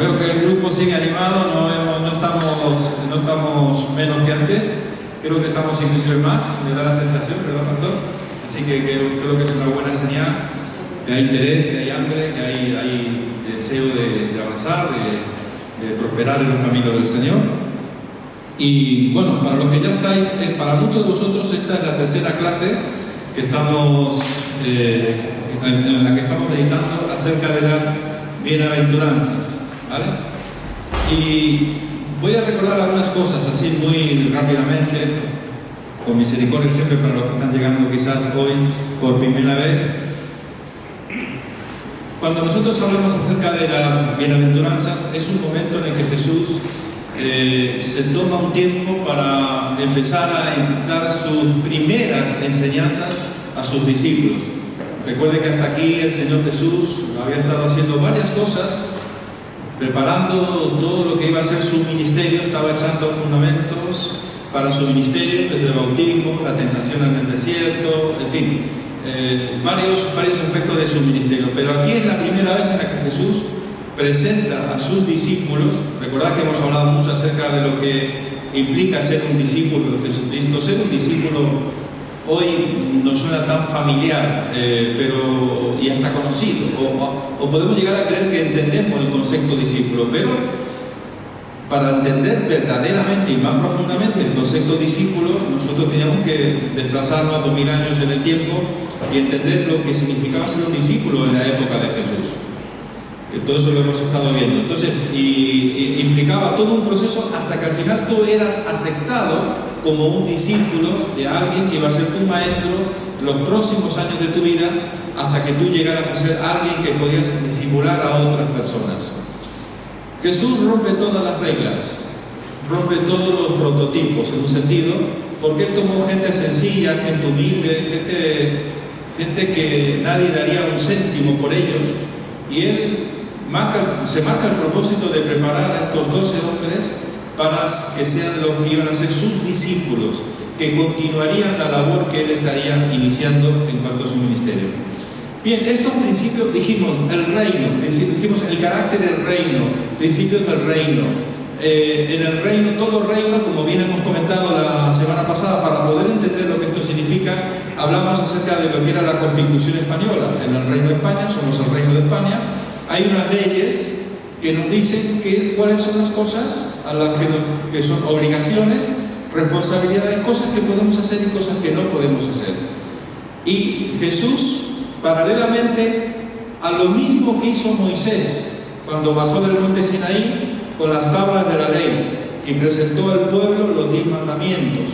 veo que el grupo sigue animado, no estamos menos que antes, creo que estamos inclusive más, me da la sensación, ¿verdad, pastor? Así que creo que es una buena señal, que hay interés, que hay hambre, que hay deseo de avanzar, de prosperar en los caminos del Señor. Y bueno, para los que ya estáis, para muchos de vosotros esta es la tercera clase que estamos, en la que estamos meditando acerca de las bienaventuranzas, ¿vale? Y voy a recordar algunas cosas así muy rápidamente, con misericordia siempre para los que están llegando quizás hoy por primera vez. Cuando nosotros hablamos acerca de las bienaventuranzas, es un momento en el que Jesús se toma un tiempo para empezar a dar sus primeras enseñanzas a sus discípulos. Recuerde que hasta aquí el Señor Jesús había estado haciendo varias cosas, preparando todo lo que iba a ser su ministerio, estaba echando fundamentos para su ministerio, desde el bautismo, la tentación en el desierto, en fin, varios aspectos de su ministerio. Pero aquí es la primera vez en la que Jesús presenta a sus discípulos. Recordad que hemos hablado mucho acerca de lo que implica ser un discípulo de Jesucristo. Ser un discípulo hoy nos suena tan familiar, y hasta conocido, o podemos llegar a creer que entendemos el concepto discípulo, pero para entender verdaderamente y más profundamente el concepto discípulo, nosotros teníamos que desplazarnos 2000 años en el tiempo y entender lo que significaba ser un discípulo en la época de Jesús. Que todo eso lo hemos estado viendo. Entonces, y implicaba todo un proceso hasta que al final tú eras aceptado como un discípulo de alguien que iba a ser tu maestro los próximos años de tu vida, hasta que tú llegaras a ser alguien que podías disimular a otras personas. Jesús rompe todas las reglas, rompe todos los prototipos en un sentido, porque él tomó gente sencilla, gente humilde, gente que nadie daría un céntimo por ellos, y él se marca el propósito de preparar a estos 12 hombres para que sean los que iban a ser sus discípulos, que continuarían la labor que él estaría iniciando en cuanto a su ministerio. Bien, estos principios, dijimos el reino, dijimos el carácter del reino, principios del reino. En el reino, todo reino, como bien hemos comentado la semana pasada, para poder entender lo que esto significa, hablamos acerca de lo que era la Constitución española. En el Reino de España, somos el Reino de España, hay unas leyes que nos dicen cuáles son las cosas a las que son obligaciones, responsabilidades, cosas que podemos hacer y cosas que no podemos hacer. Y Jesús, paralelamente a lo mismo que hizo Moisés cuando bajó del monte Sinaí con las tablas de la ley y presentó al pueblo los 10 mandamientos.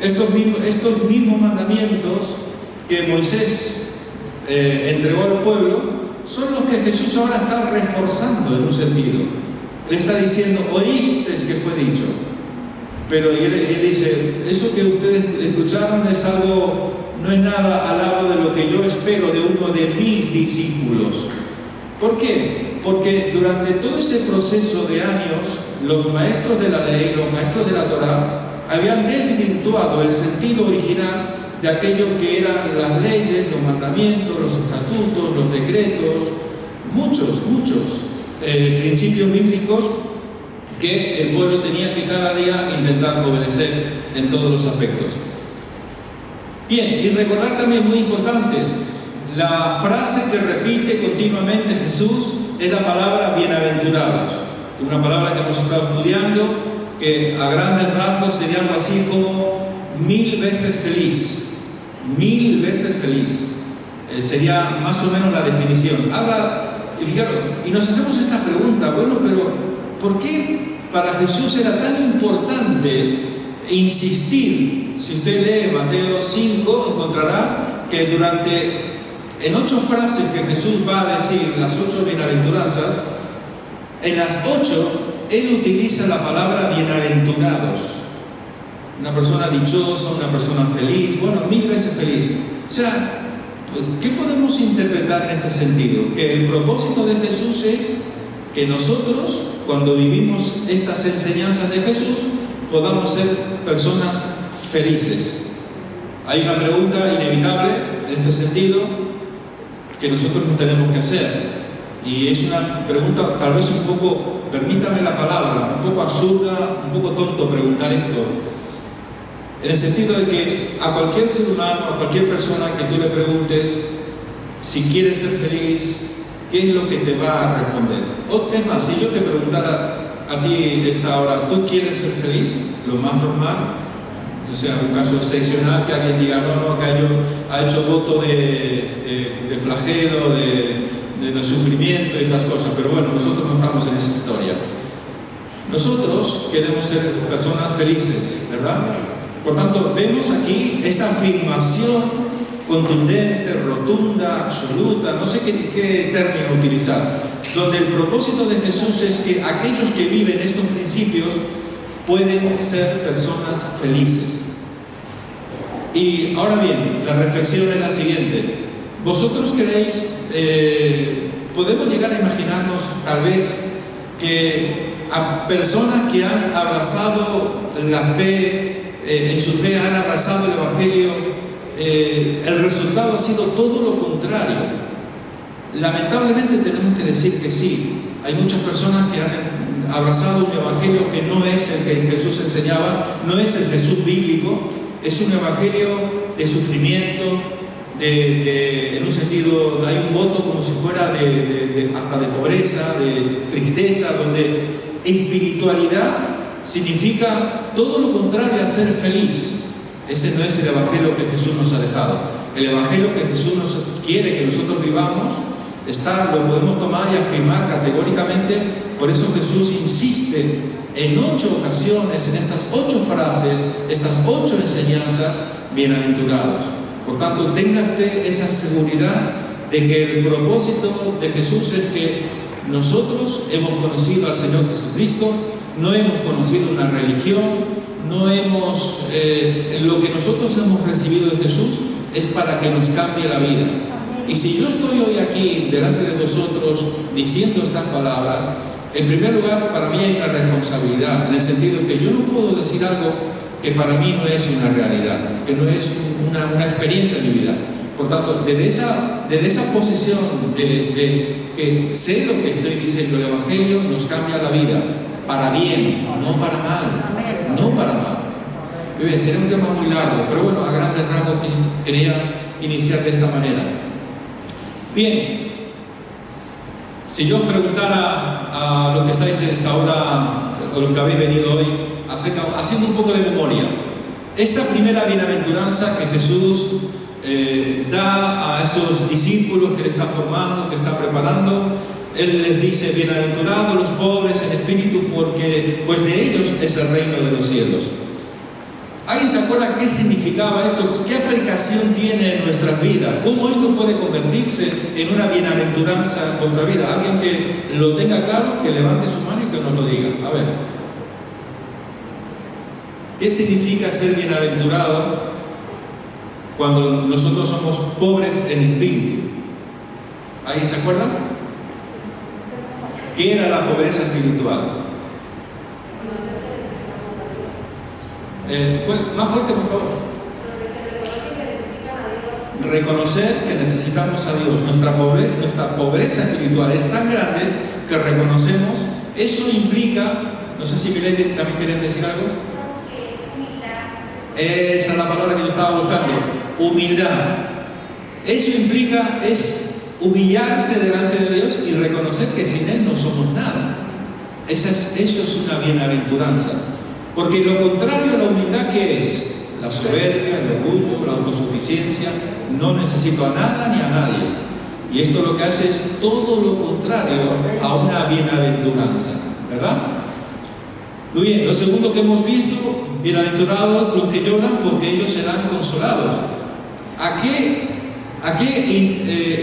Estos mismos mandamientos que Moisés entregó al pueblo son los que Jesús ahora está reforzando en un sentido. Él está diciendo, oísteis que fue dicho. Pero él dice, eso que ustedes escucharon es algo, no es nada al lado de lo que yo espero de uno de mis discípulos. ¿Por qué? Porque durante todo ese proceso de años, los maestros de la ley, los maestros de la Torá, habían desvirtuado el sentido original de aquello que eran las leyes, los mandamientos, los estatutos, los decretos, muchos principios bíblicos que el pueblo tenía que cada día intentar obedecer en todos los aspectos. Bien, y recordar también muy importante, la frase que repite continuamente Jesús es la palabra bienaventurados, una palabra que hemos estado estudiando, que a grandes rasgos sería algo así como 1000 veces feliz. 1000 veces feliz. Sería más o menos la definición. Y fijaros, y nos hacemos esta pregunta, bueno, pero ¿por qué para Jesús era tan importante insistir? Si usted lee Mateo 5, encontrará que en 8 frases que Jesús va a decir, las 8 bienaventuranzas, en las 8 él utiliza la palabra bienaventurados. Una persona dichosa, una persona feliz, 1000 veces feliz. O sea, ¿qué podemos interpretar en este sentido? Que el propósito de Jesús es que nosotros, cuando vivimos estas enseñanzas de Jesús, podamos ser personas felices. Hay una pregunta inevitable en este sentido que nosotros nos tenemos que hacer. Y es una pregunta tal vez un poco, permítame la palabra, un poco absurda, un poco tonto preguntar esto. En el sentido de que a cualquier ser humano, a cualquier persona que tú le preguntes si quieres ser feliz, ¿qué es lo que te va a responder? O, es más, si yo te preguntara a ti esta hora, ¿tú quieres ser feliz? Lo más normal, o sea, un caso excepcional que alguien diga, no, que ha hecho voto de flagelo, de sufrimiento y estas cosas, pero bueno, nosotros no estamos en esa historia. Nosotros queremos ser personas felices, ¿verdad? Por tanto, vemos aquí esta afirmación contundente, rotunda, absoluta, no sé qué término utilizar, donde el propósito de Jesús es que aquellos que viven estos principios pueden ser personas felices. Y ahora bien, la reflexión es la siguiente. ¿Vosotros creéis, podemos llegar a imaginarnos tal vez que a personas que han abrazado la fe, en su fe han abrazado el Evangelio, el resultado ha sido todo lo contrario? Lamentablemente tenemos que decir que sí. Hay muchas personas que han abrazado un evangelio que no es el que Jesús enseñaba, no es el Jesús bíblico, es un evangelio de sufrimiento, en un sentido, hay un voto como si fuera hasta de pobreza, de tristeza, donde espiritualidad significa todo lo contrario a ser feliz. Ese no es el evangelio que Jesús nos ha dejado. El evangelio que Jesús nos quiere que nosotros vivamos lo podemos tomar y afirmar categóricamente. Por eso Jesús insiste en 8 ocasiones, en estas 8 frases, estas 8 enseñanzas: bienaventurados. Por tanto, tenga usted esa seguridad de que el propósito de Jesús es que nosotros hemos conocido al Señor Jesucristo, no hemos conocido una religión, no hemos, lo que nosotros hemos recibido de Jesús es para que nos cambie la vida. Y si yo estoy hoy aquí delante de vosotros diciendo estas palabras, en primer lugar, para mí hay una responsabilidad, en el sentido de que yo no puedo decir algo que para mí no es una realidad, que no es una experiencia en mi vida. Por tanto, desde esa posición de que sé lo que estoy diciendo, el Evangelio nos cambia la vida, para bien, no para mal, no para mal. Muy bien, sería un tema muy largo, pero bueno, a grandes rasgos quería iniciar de esta manera. Bien, si yo os preguntara a los que estáis en esta hora, o los que habéis venido hoy, haciendo un poco de memoria, esta primera bienaventuranza que Jesús da a esos discípulos que Él está formando, que está preparando, Él les dice: bienaventurados los pobres en espíritu, porque pues de ellos es el reino de los cielos. ¿Alguien se acuerda qué significaba esto? ¿Qué aplicación tiene en nuestras vidas? ¿Cómo esto puede convertirse en una bienaventuranza en vuestra vida? Alguien que lo tenga claro, que levante su mano y que nos lo diga. A ver, ¿qué significa ser bienaventurado cuando nosotros somos pobres en espíritu? ¿Alguien se acuerda? ¿Qué era la pobreza espiritual? Más fuerte, por favor. Reconocer que necesitamos a Dios. Nuestra pobreza espiritual es tan grande que reconocemos. Eso implica, no sé si Milady también querías decir algo. Esa es la palabra que yo estaba buscando. Humildad. Eso implica humillarse delante de Dios y reconocer que sin Él no somos nada. Eso es una bienaventuranza. Porque lo contrario a la humildad, ¿qué es? La soberbia, el orgullo, la autosuficiencia. No necesito a nada ni a nadie. Y esto lo que hace es todo lo contrario a una bienaventuranza, ¿verdad? Muy bien, lo segundo que hemos visto: bienaventurados los que lloran, porque ellos serán consolados. ¿Qué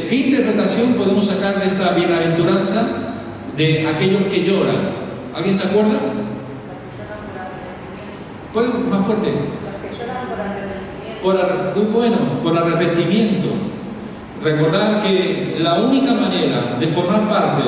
interpretación podemos sacar de esta bienaventuranza de aquellos que lloran? ¿Alguien se acuerda? ¿Puedes más fuerte? Por arrepentimiento. Recordar que la única manera de formar parte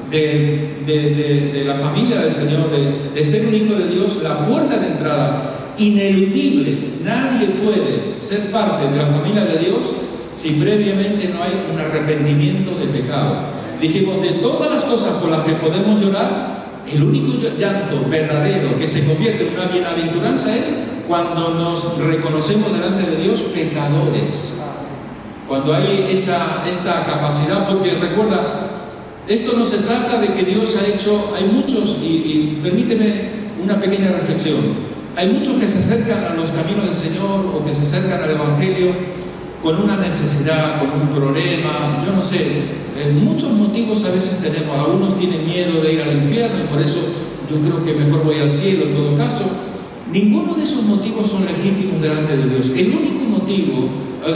de la familia del Señor, de ser un hijo de Dios, la puerta de entrada ineludible, nadie puede ser parte de la familia de Dios si previamente no hay un arrepentimiento de pecado. Dijimos, de todas las cosas por las que podemos llorar, el único llanto verdadero que se convierte en una bienaventuranza es cuando nos reconocemos delante de Dios pecadores. Cuando hay esta capacidad, porque recuerda, esto no se trata de que Dios ha hecho, hay muchos, y permíteme una pequeña reflexión, hay muchos que se acercan a los caminos del Señor o que se acercan al Evangelio con una necesidad, con un problema, yo no sé, muchos motivos a veces tenemos. Algunos tienen miedo de ir al infierno y por eso yo creo que mejor voy al cielo en todo caso. Ninguno de esos motivos son legítimos delante de Dios. El único motivo,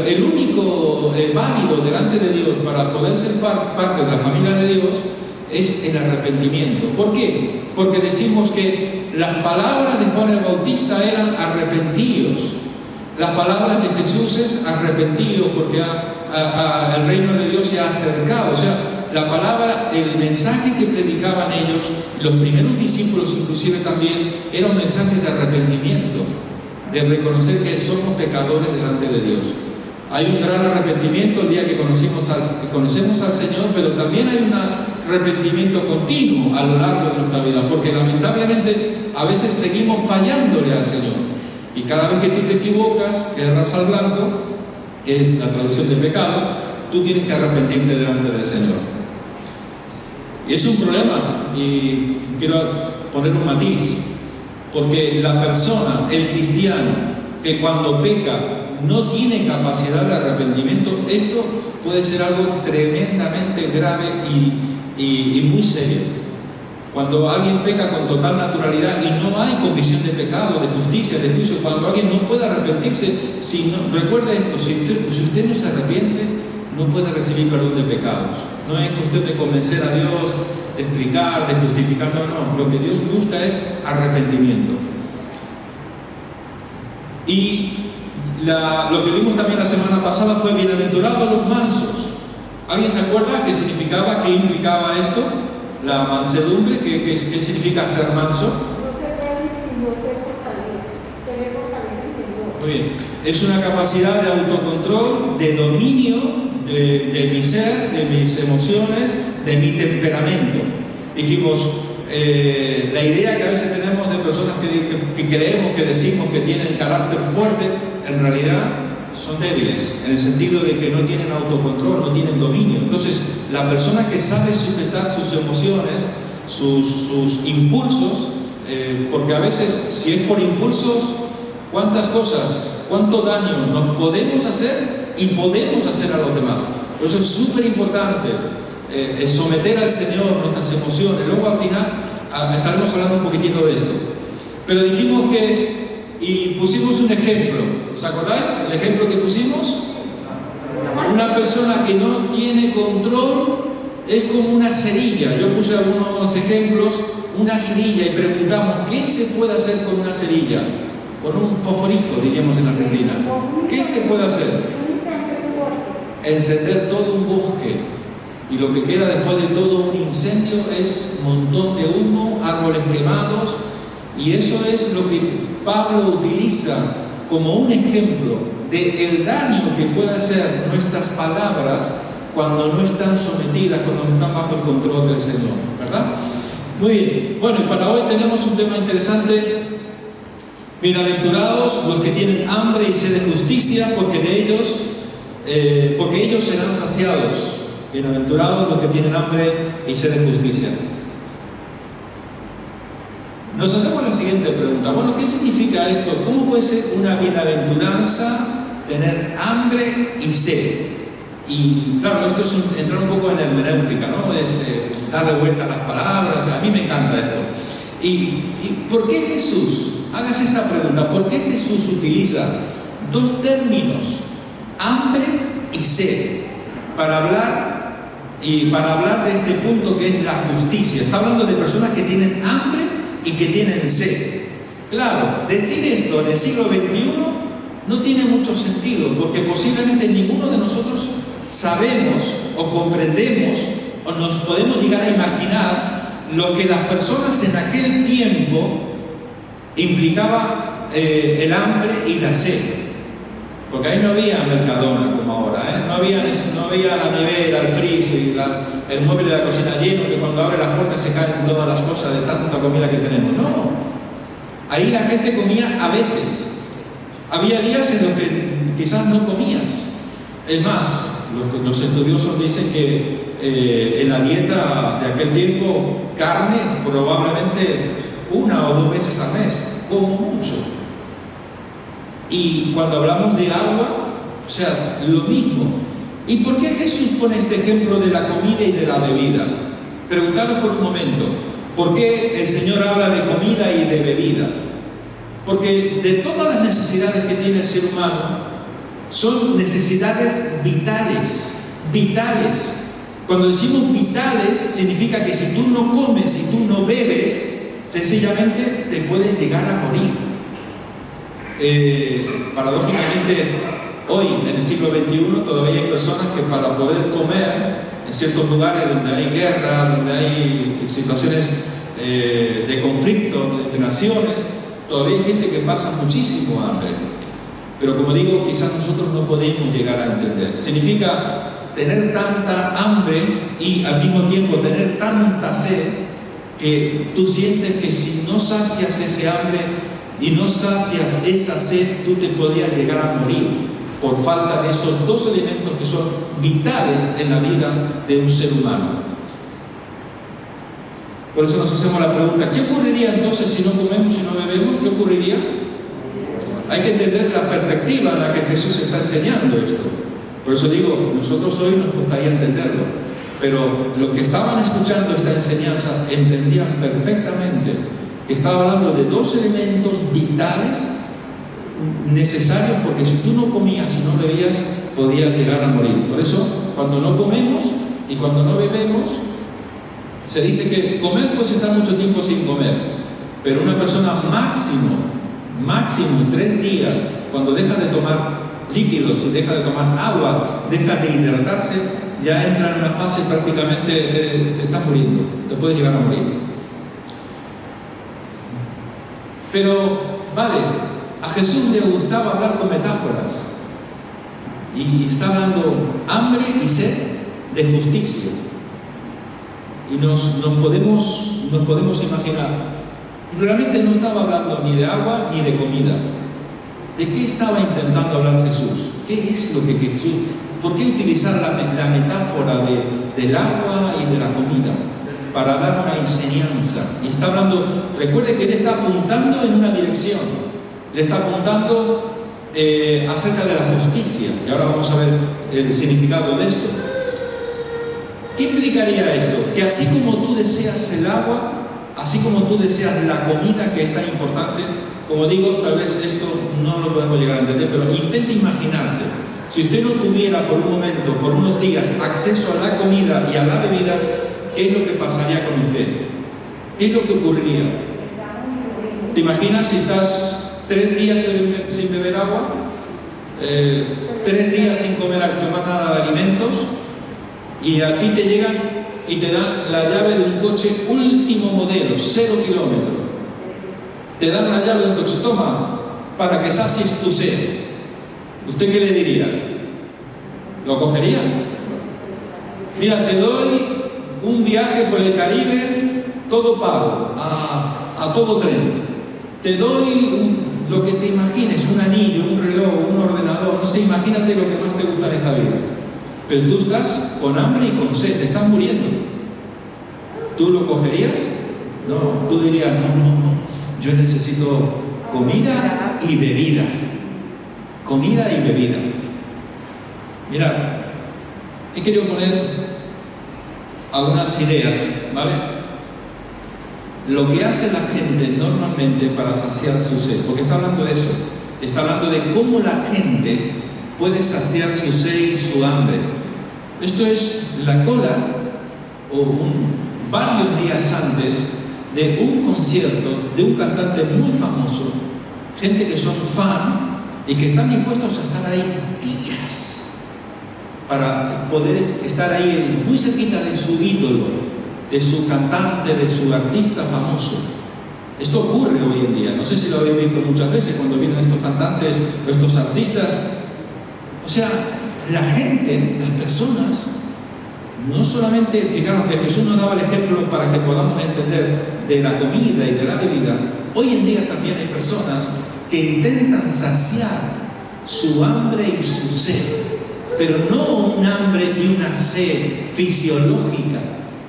el único válido delante de Dios para poder ser parte de la familia de Dios es el arrepentimiento. ¿Por qué? Porque decimos que las palabras de Juan el Bautista eran arrepentidos. Las palabras de Jesús es arrepentido porque el reino de Dios se ha acercado. O sea, la palabra, el mensaje que predicaban ellos, los primeros discípulos inclusive también, era un mensaje de arrepentimiento, de reconocer que somos pecadores delante de Dios. Hay un gran arrepentimiento el día que conocemos al Señor, pero también hay un arrepentimiento continuo a lo largo de nuestra vida, porque lamentablemente a veces seguimos fallándole al Señor. Y cada vez que tú te equivocas, erras al blanco, que es la traducción de pecado, tú tienes que arrepentirte delante del Señor. Y es un problema, y quiero poner un matiz, porque la persona, el cristiano, que cuando peca no tiene capacidad de arrepentimiento, esto puede ser algo tremendamente grave y muy serio. Cuando alguien peca con total naturalidad y no hay convicción de pecado, de justicia, de juicio, cuando alguien no puede arrepentirse, recuerde esto, si usted no se arrepiente, no puede recibir perdón de pecados. No es cuestión de convencer a Dios, de explicar, de justificar, no. Lo que Dios busca es arrepentimiento. Y lo que vimos también la semana pasada fue bienaventurados los mansos. ¿Alguien se acuerda qué significaba, qué implicaba esto? La mansedumbre, ¿qué significa ser manso? Muy bien. Es una capacidad de autocontrol, de dominio de mi ser, de mis emociones, de mi temperamento. Dijimos, la idea que a veces tenemos de personas que creemos, que decimos que tienen carácter fuerte, en realidad son débiles, en el sentido de que no tienen autocontrol, no tienen dominio. Entonces, la persona que sabe sujetar sus emociones, sus impulsos, porque a veces, si es por impulsos, cuántas cosas, cuánto daño nos podemos hacer y podemos hacer a los demás. Por eso es súper importante someter al Señor nuestras emociones. Luego al final estaremos hablando un poquitito de esto. Pero dijimos que, y pusimos un ejemplo, ¿os acordáis? El ejemplo que pusimos, una persona que no tiene control es como una cerilla. Yo puse algunos ejemplos, una cerilla, y preguntamos, ¿qué se puede hacer con una cerilla? Con un fosforito, diríamos en Argentina. ¿Qué se puede hacer? Encender todo un bosque. Y lo que queda después de todo un incendio es un montón de humo, árboles quemados. Y eso es lo que Pablo utiliza como un ejemplo del daño que puede hacer nuestras palabras cuando no están sometidas, cuando no están bajo el control del Señor, ¿verdad? Muy bien. Bueno, y para hoy tenemos un tema interesante. Bienaventurados los que tienen hambre y sed de justicia, porque ellos serán saciados. Bienaventurados los que tienen hambre y sed de justicia. Nos hacemos la siguiente pregunta. Bueno, ¿qué significa esto? ¿Cómo puede ser una bienaventuranza tener hambre y sed? Y claro, esto es entrar un poco en hermenéutica, ¿no? Es darle vuelta a las palabras. A mí me encanta esto. ¿Y por qué Jesús? Hágase esta pregunta. ¿Por qué Jesús utiliza dos términos, hambre y sed, para hablar de este punto que es la justicia? Está hablando de personas que tienen hambre y que tienen sed. Claro, decir esto en el siglo XXI no tiene mucho sentido, porque posiblemente ninguno de nosotros sabemos o comprendemos o nos podemos llegar a imaginar lo que las personas en aquel tiempo implicaba el hambre y la sed. Porque ahí no había Mercadona como ahora, no no había la nevera, el freezer, el mueble de la cocina lleno, que cuando abre las puertas se caen todas las cosas de tanta comida que tenemos. No, ahí la gente comía a veces. Había días en los que quizás no comías. Es más, los estudiosos dicen que en la dieta de aquel tiempo, carne probablemente 1 o 2 veces al mes, como mucho. Y cuando hablamos de agua, o sea, lo mismo. ¿Y por qué Jesús pone este ejemplo de la comida y de la bebida? Preguntaros por un momento, ¿por qué el Señor habla de comida y de bebida? Porque de todas las necesidades que tiene el ser humano, son necesidades vitales, vitales. Cuando decimos vitales, significa que si tú no comes y tú no bebes, sencillamente te puedes llegar a morir. Paradójicamente, hoy, en el siglo XXI, todavía hay personas que para poder comer, en ciertos lugares donde hay guerra, donde hay situaciones de conflicto entre naciones, todavía hay gente que pasa muchísimo hambre. Pero como digo, quizás nosotros no podemos llegar a entender. Significa tener tanta hambre y al mismo tiempo tener tanta sed que tú sientes que si no sacias ese hambre y no sacias esa sed, tú te podías llegar a morir por falta de esos 2 elementos que son vitales en la vida de un ser humano. Por eso nos hacemos la pregunta, ¿qué ocurriría entonces si no comemos y no bebemos? ¿Qué ocurriría? Hay que entender la perspectiva en la que Jesús está enseñando esto. Por eso digo, nosotros hoy nos gustaría entenderlo, pero los que estaban escuchando esta enseñanza entendían perfectamente que estaba hablando de 2 elementos vitales necesarios, porque si tú no comías y no bebías, podías llegar a morir. Por eso, cuando no comemos y cuando no bebemos, se dice que comer puede estar mucho tiempo sin comer, pero una persona máximo 3 días, cuando deja de tomar líquidos y deja de tomar agua, deja de hidratarse, ya entra en una fase prácticamente te estás muriendo, te puedes llegar a morir. Pero, vale, a Jesús le gustaba hablar con metáforas y está hablando hambre y sed de justicia. Y nos podemos imaginar, realmente no estaba hablando ni de agua ni de comida. ¿De qué estaba intentando hablar Jesús? ¿Qué es lo que Jesús? ¿Por qué utilizar la metáfora del agua y de la comida? Para dar una enseñanza. Y está hablando, recuerde que él está apuntando en una dirección. Le está apuntando acerca de la justicia. Y ahora vamos a ver el significado de esto. ¿Qué implicaría esto? Que así como tú deseas el agua, así como tú deseas la comida, que es tan importante, como digo, tal vez esto no lo podemos llegar a entender, pero intente imaginarse, si usted no tuviera por un momento, por unos días, acceso a la comida y a la bebida, ¿qué es lo que pasaría con usted? ¿Qué es lo que ocurriría? ¿Te imaginas si estás 3 días sin beber agua? 3 días sin tomar nada de alimentos, y a ti te llegan y te dan la llave de un coche último modelo, 0 kilómetros. Te dan la llave de un coche, toma, para que sacies tu sed. ¿Usted qué le diría? ¿Lo cogería? Mira, te doy un viaje por el Caribe, todo pago, a todo tren. Te doy lo que te imagines, un anillo, un reloj, un ordenador, no sé, imagínate lo que más te gusta en esta vida. Pero tú estás con hambre y con sed, te estás muriendo. ¿Tú lo cogerías? No, tú dirías, no, yo necesito comida y bebida. Comida y bebida. Mirad, he querido poner algunas ideas, ¿vale? Lo que hace la gente normalmente para saciar su sed, porque está hablando de eso, está hablando de cómo la gente puede saciar su sed y su hambre. Esto es la cola, o varios días antes de un concierto de un cantante muy famoso, gente que son fan y que están dispuestos a estar ahí días para poder estar ahí muy cerquita de su ídolo, de su cantante, de su artista famoso. Esto ocurre hoy en día, no sé si lo habéis visto muchas veces cuando vienen estos cantantes o estos artistas. O sea, la gente, las personas, no solamente, fijaros que Jesús nos daba el ejemplo para que podamos entender de la comida y de la bebida. Hoy en día también hay personas que intentan saciar su hambre y su sed, pero no un hambre y una sed fisiológica.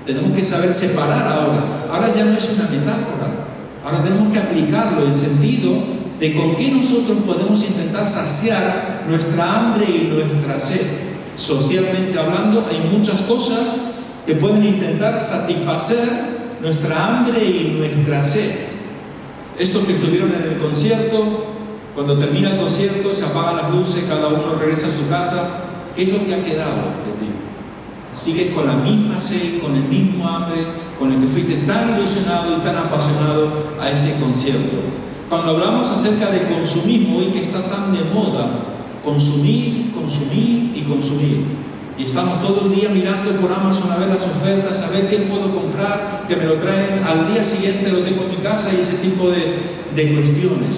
Tenemos que saber separar ahora. Ahora ya no es una metáfora, ahora tenemos que aplicarlo en sentido de con qué nosotros podemos intentar saciar nuestra hambre y nuestra sed. Socialmente hablando, hay muchas cosas que pueden intentar satisfacer nuestra hambre y nuestra sed. Estos que estuvieron en el concierto, cuando termina el concierto, se apagan las luces, cada uno regresa a su casa. ¿Qué es lo que ha quedado de ti? ¿Sigues con la misma sed, con el mismo hambre, con el que fuiste tan ilusionado y tan apasionado a ese concierto? Cuando hablamos acerca de consumismo, hoy que está tan de moda, consumir, consumir y consumir. Y estamos todo el día mirando por Amazon a ver las ofertas, a ver qué puedo comprar, que me lo traen al día siguiente, lo tengo en mi casa y ese tipo de cuestiones.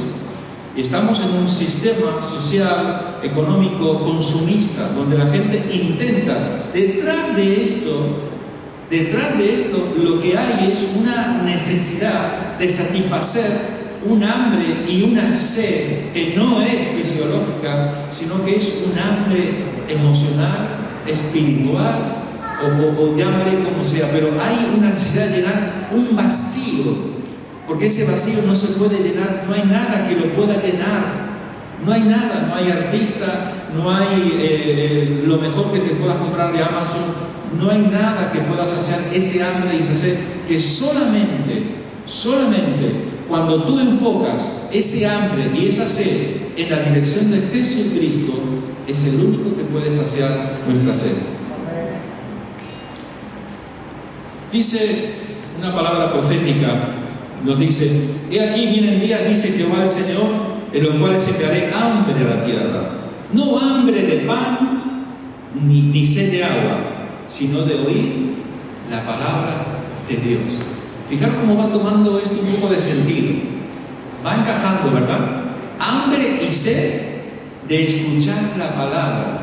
Y estamos en un sistema social, económico, consumista, donde la gente intenta, detrás de esto, lo que hay es una necesidad de satisfacer un hambre y una sed que no es fisiológica, sino que es un hambre emocional, espiritual, o llámale como sea, pero hay una necesidad de llenar un vacío, porque ese vacío no se puede llenar, no hay nada que lo pueda llenar, no hay nada, no hay artista, no hay lo mejor que te puedas comprar de Amazon, no hay nada que pueda saciar ese hambre y esa sed, que solamente cuando tú enfocas ese hambre y esa sed en la dirección de Jesucristo, es el único que puede saciar nuestra sed. Dice una palabra profética, nos dice: he aquí vienen días, dice Jehová el Señor, en los cuales enviaré hambre a la tierra, no hambre de pan ni sed de agua, sino de oír la palabra de Dios. Fijaros cómo va tomando esto un poco de sentido, va encajando, ¿verdad? Hambre y sed de escuchar la palabra,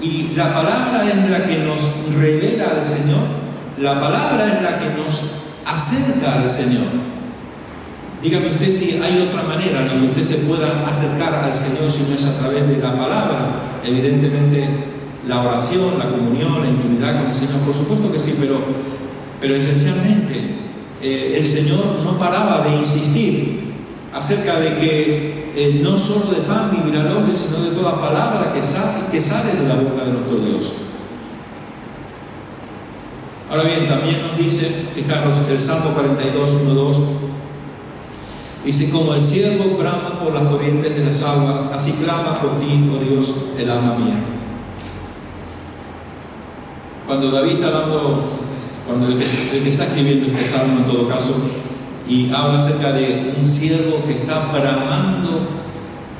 y la palabra es la que nos revela al Señor, la palabra es la que nos acerca al Señor. Dígame usted si hay otra manera en la que usted se pueda acercar al Señor si no es a través de la palabra. Evidentemente la oración, la comunión, la intimidad con el Señor, por supuesto que sí, pero esencialmente el Señor no paraba de insistir acerca de que no solo de pan vivirá el hombre, sino de toda palabra que sale de la boca de nuestro Dios. Ahora bien, también nos dice, fijaros, el Salmo 42, 1, 2, dice: como el ciervo brama por las corrientes de las aguas, así clama por ti, oh Dios, el alma mía. Cuando David está hablando, cuando el que está escribiendo este salmo en todo caso, y habla acerca de un ciervo que está bramando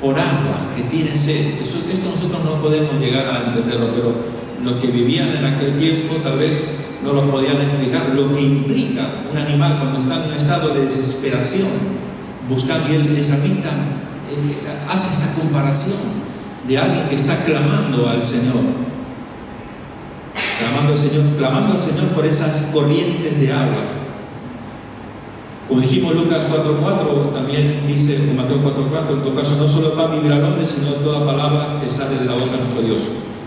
por agua, que tiene sed, esto nosotros no podemos llegar a entenderlo, pero los que vivían en aquel tiempo tal vez no lo podían explicar, lo que implica un animal cuando está en un estado de desesperación, buscando, y el salmista hace esta comparación de alguien que está clamando al Señor, clamando al Señor por esas corrientes de agua. Como dijimos, Lucas 4:4 también dice, o Mateo 4:4, en todo caso, no solo pan vivirá el hombre, sino toda palabra que sale de la boca de nuestro Dios.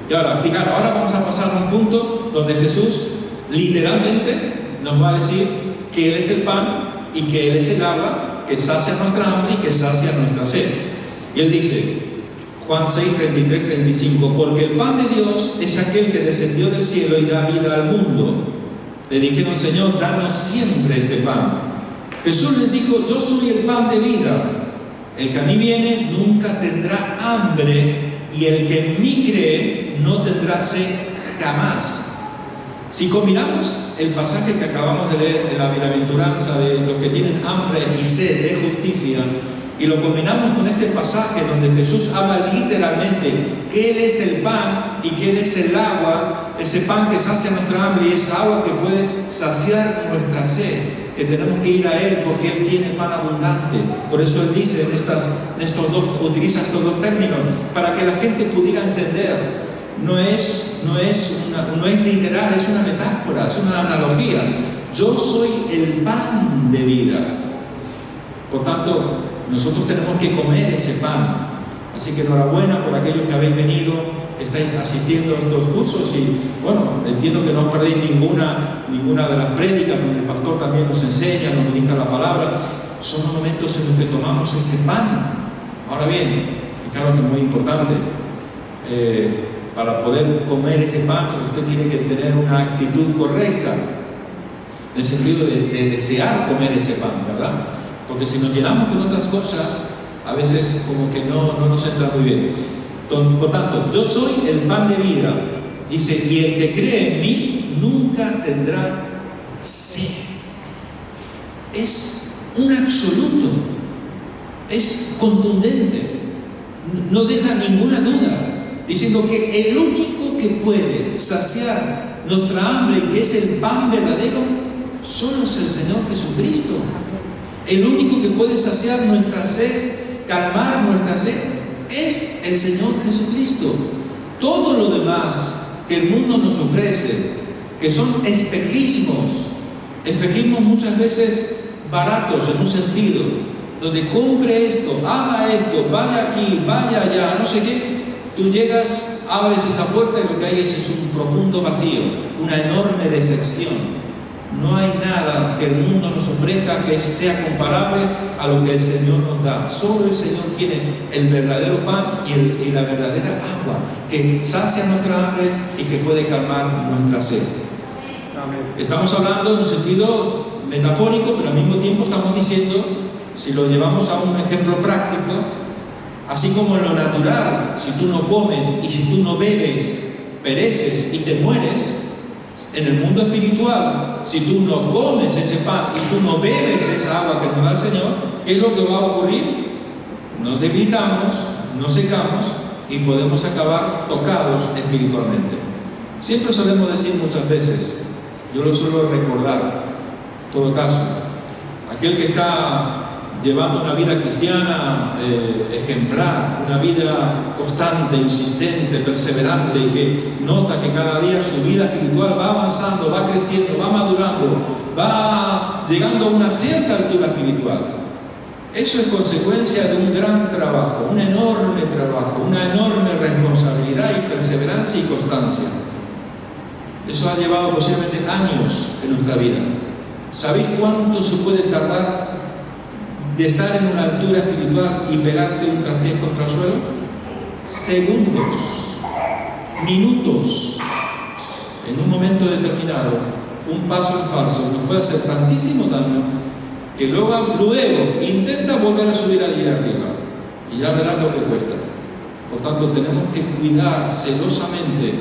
Y ahora, fijaros, ahora vamos a pasar a un punto donde Jesús literalmente nos va a decir que Él es el pan y que Él es el agua que sacia nuestra hambre y que sacia nuestra sed. Y Él dice, Juan 6, 33, 35, porque el pan de Dios es aquel que descendió del cielo y da vida al mundo. Le dijeron: Señor, danos siempre este pan. Jesús les dijo: yo soy el pan de vida. El que a mí viene nunca tendrá hambre, y el que en mí cree no tendrá sed jamás. Si combinamos el pasaje que acabamos de leer en la bienaventuranza de los que tienen hambre y sed de justicia, y lo combinamos con este pasaje donde Jesús habla literalmente que Él es el pan y que Él es el agua, ese pan que sacia nuestra hambre y esa agua que puede saciar nuestra sed, que tenemos que ir a Él porque Él tiene pan abundante. Por eso Él dice utiliza estos dos términos, para que la gente pudiera entender. No es literal, es una metáfora, es una analogía. Yo soy el pan de vida. Por tanto, nosotros tenemos que comer ese pan. Así que enhorabuena por aquellos que habéis venido, que estáis asistiendo a estos cursos, y bueno, entiendo que no os perdéis ninguna de las prédicas donde el pastor también nos enseña, nos ministra la palabra. Son los momentos en los que tomamos ese pan. Ahora bien, fijaros que es muy importante, para poder comer ese pan usted tiene que tener una actitud correcta, en el sentido de desear comer ese pan, ¿verdad? Porque si nos llenamos con otras cosas, a veces como que no nos entra muy bien. Por tanto, yo soy el pan de vida, dice, y el que cree en mí nunca tendrá sed. Es un absoluto, es contundente, no deja ninguna duda, diciendo que el único que puede saciar nuestra hambre, que es el pan verdadero, solo es el Señor Jesucristo. El único que puede saciar nuestra sed, calmar nuestra sed, es el Señor Jesucristo. Todo lo demás que el mundo nos ofrece, que son espejismos muchas veces baratos en un sentido, donde compre esto, haga esto, vaya aquí, vaya allá, no sé qué, tú llegas, abres esa puerta y lo que hay es un profundo vacío, una enorme decepción. No hay nada que el mundo nos ofrezca que sea comparable a lo que el Señor nos da. Solo el Señor tiene el verdadero pan y la verdadera agua que sacia nuestra hambre y que puede calmar nuestra sed. Amén. Estamos hablando en un sentido metafórico, pero al mismo tiempo estamos diciendo, si lo llevamos a un ejemplo práctico, así como en lo natural, si tú no comes y si tú no bebes, pereces y te mueres. En el mundo espiritual, si tú no comes ese pan y tú no bebes esa agua que nos da el Señor, ¿qué es lo que va a ocurrir? Nos debilitamos, nos secamos y podemos acabar tocados espiritualmente. Siempre solemos decir muchas veces, yo lo suelo recordar, en todo caso, aquel que está llevando una vida cristiana ejemplar, una vida constante, insistente, perseverante, y que nota que cada día su vida espiritual va avanzando, va creciendo, va madurando, va llegando a una cierta altura espiritual. Eso es consecuencia de un gran trabajo, un enorme trabajo, una enorme responsabilidad y perseverancia y constancia. Eso ha llevado posiblemente años en nuestra vida. ¿Sabéis cuánto se puede tardar de estar en una altura espiritual y pegarte un traspiés contra el suelo? Segundos, minutos. En un momento determinado, un paso en falso nos puede hacer tantísimo daño que luego intenta volver a subir allí arriba y ya verás lo que cuesta. Por tanto, tenemos que cuidar celosamente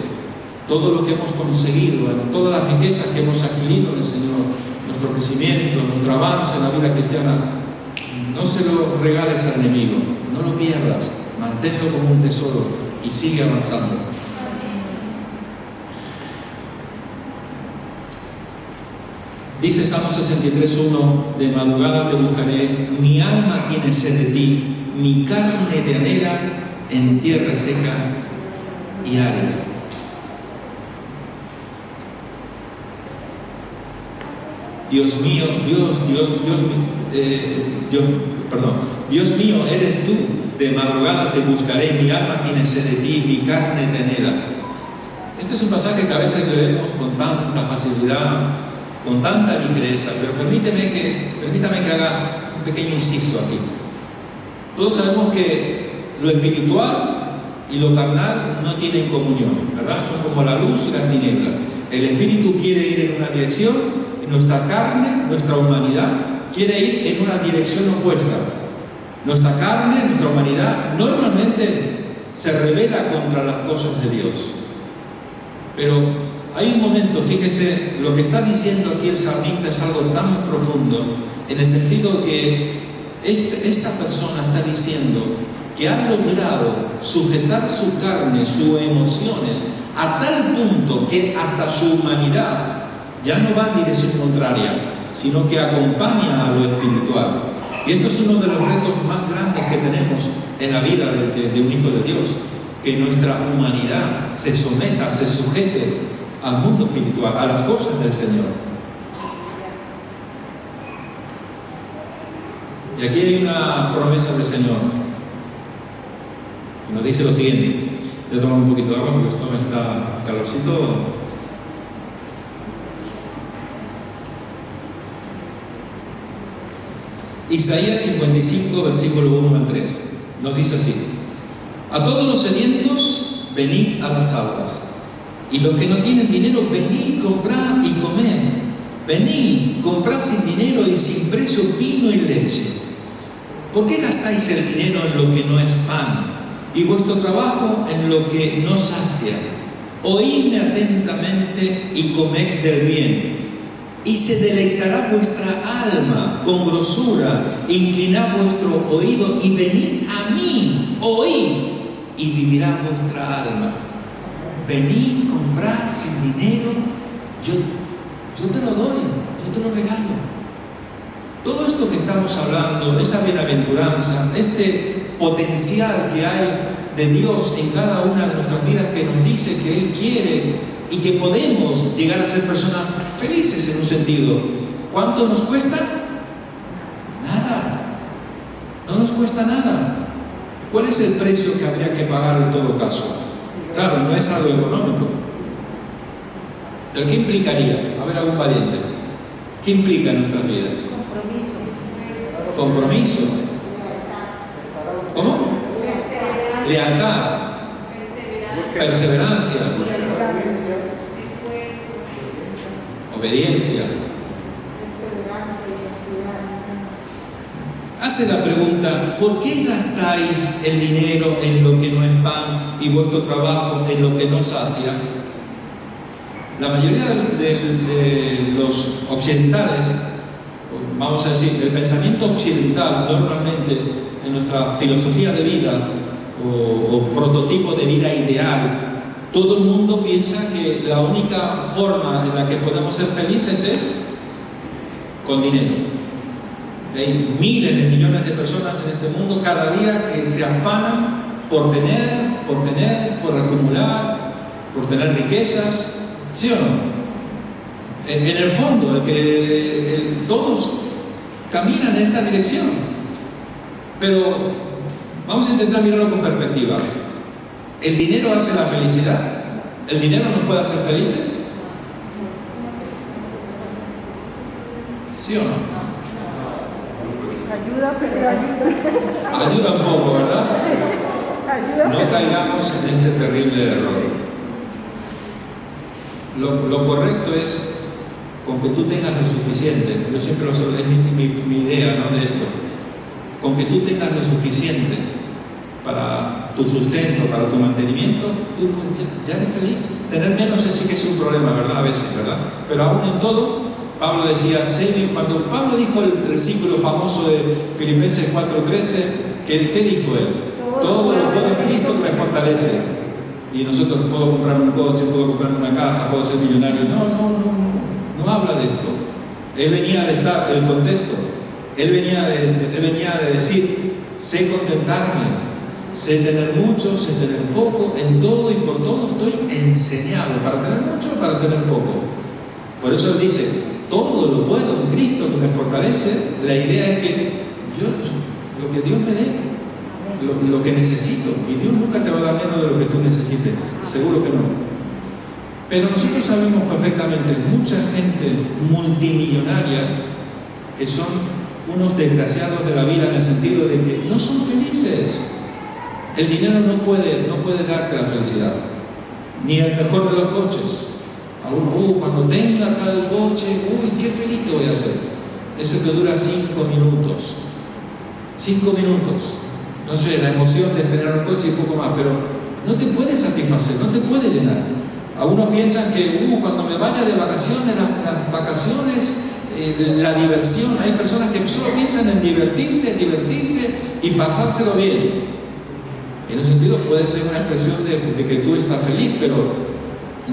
todo lo que hemos conseguido, todas las riquezas que hemos adquirido en el Señor, nuestro crecimiento, nuestro avance en la vida cristiana. No se lo regales al enemigo, no lo pierdas, manténlo como un tesoro y sigue avanzando. Dice Salmo 63:1, de madrugada te buscaré, mi alma tiene sed de ti, mi carne te anhela en tierra seca y árida. Dios mío, Dios mío, eres tú, de madrugada te buscaré, mi alma tiene sed de ti, mi carne te anhela. Este es un pasaje que a veces leemos con tanta facilidad, con tanta ligereza, pero permítame que haga un pequeño inciso aquí. Todos sabemos que lo espiritual y lo carnal no tienen comunión, ¿verdad? Son como la luz y las tinieblas. El espíritu quiere ir en una dirección y nuestra carne, nuestra humanidad, quiere ir en una dirección opuesta. Nuestra carne, nuestra humanidad, normalmente se rebela contra las cosas de Dios. Pero hay un momento, fíjese, lo que está diciendo aquí el salmista es algo tan profundo, en el sentido que esta persona está diciendo que ha logrado sujetar su carne, sus emociones, a tal punto que hasta su humanidad ya no va en dirección contraria. sino que acompaña a lo espiritual. Y esto es uno de los retos más grandes que tenemos en la vida de un hijo de Dios, que nuestra humanidad se someta, se sujete al mundo espiritual, a las cosas del Señor. Y aquí hay una promesa del Señor, que nos dice lo siguiente. Voy a tomar un poquito de agua porque esto me está calorcito. Isaías 55, versículo 1 al 3, nos dice así: a todos los sedientos, venid a las aguas, y los que no tienen dinero, venid, comprad y comed. Venid, comprad sin dinero y sin precio vino y leche. ¿Por qué gastáis el dinero en lo que no es pan, y vuestro trabajo en lo que no sacia? Oídme atentamente y comed del bien, y se deleitará vuestra alma con grosura. Inclinad vuestro oído y venid a mí, oíd, y vivirá vuestra alma. Venid, comprad sin dinero, yo te lo doy, yo te lo regalo. Todo esto que estamos hablando, esta bienaventuranza, este potencial que hay de Dios en cada una de nuestras vidas, que nos dice que Él quiere y que podemos llegar a ser personas felices en un sentido. ¿Cuánto nos cuesta? Nada. No nos cuesta nada. ¿Cuál es el precio que habría que pagar en todo caso? Claro, no es algo económico. ¿Pero qué implicaría? A ver, algún valiente. ¿Qué implica en nuestras vidas? Compromiso. ¿Cómo? Lealtad. Perseverancia. Obediencia. Hace la pregunta: ¿por qué gastáis el dinero en lo que no es pan y vuestro trabajo en lo que no sacia? La mayoría de los occidentales, vamos a decir, el pensamiento occidental normalmente en nuestra filosofía de vida o prototipo de vida ideal, todo el mundo piensa que la única forma en la que podemos ser felices es con dinero. Hay miles de millones de personas en este mundo cada día que se afanan por tener, por acumular, por tener riquezas. ¿Sí o no? En el fondo, todos caminan en esta dirección. Pero vamos a intentar mirarlo con perspectiva. ¿El dinero hace la felicidad? ¿El dinero nos puede hacer felices? ¿Sí o no? Ayuda, pero ayuda. Ayuda un poco, ¿verdad? Sí, ayuda. No caigamos en este terrible error. Lo correcto es con que tú tengas lo suficiente. Yo siempre es mi idea, ¿no?, de esto. Con que tú tengas lo suficiente para tu sustento, para tu mantenimiento, tú ya eres feliz. Tener menos sí que es un problema, ¿verdad? A veces, ¿verdad? Pero aún en todo, Pablo decía, cuando Pablo dijo el versículo famoso de Filipenses 4:13, ¿qué dijo él? Todo lo puedo en Cristo que me fortalece. Y nosotros, puedo comprarme un coche, puedo comprarme una casa, puedo ser millonario. No habla de esto. Él venía de estar, el contexto, él venía de decir, sé contentarme, sé tener mucho, sé tener poco, en todo y por todo estoy enseñado, para tener mucho, para tener poco. Por eso él dice, todo lo puedo en Cristo que me fortalece. La idea es que lo que Dios me dé, lo que necesito, y Dios nunca te va a dar menos de lo que tú necesites, seguro que no. Pero nosotros sabemos perfectamente, mucha gente multimillonaria que son unos desgraciados de la vida, en el sentido de que no son felices. El dinero no puede darte la felicidad, ni el mejor de los coches. Algunos, cuando tenga tal coche, qué feliz que voy a ser. Eso que dura 5 minutos. 5 minutos. No sé, la emoción de tener un coche y poco más, pero no te puede satisfacer, no te puede llenar. Algunos piensan que cuando me vaya de vacaciones, las vacaciones, la diversión, hay personas que solo piensan en divertirse y pasárselo bien. En un sentido puede ser una expresión de que tú estás feliz, pero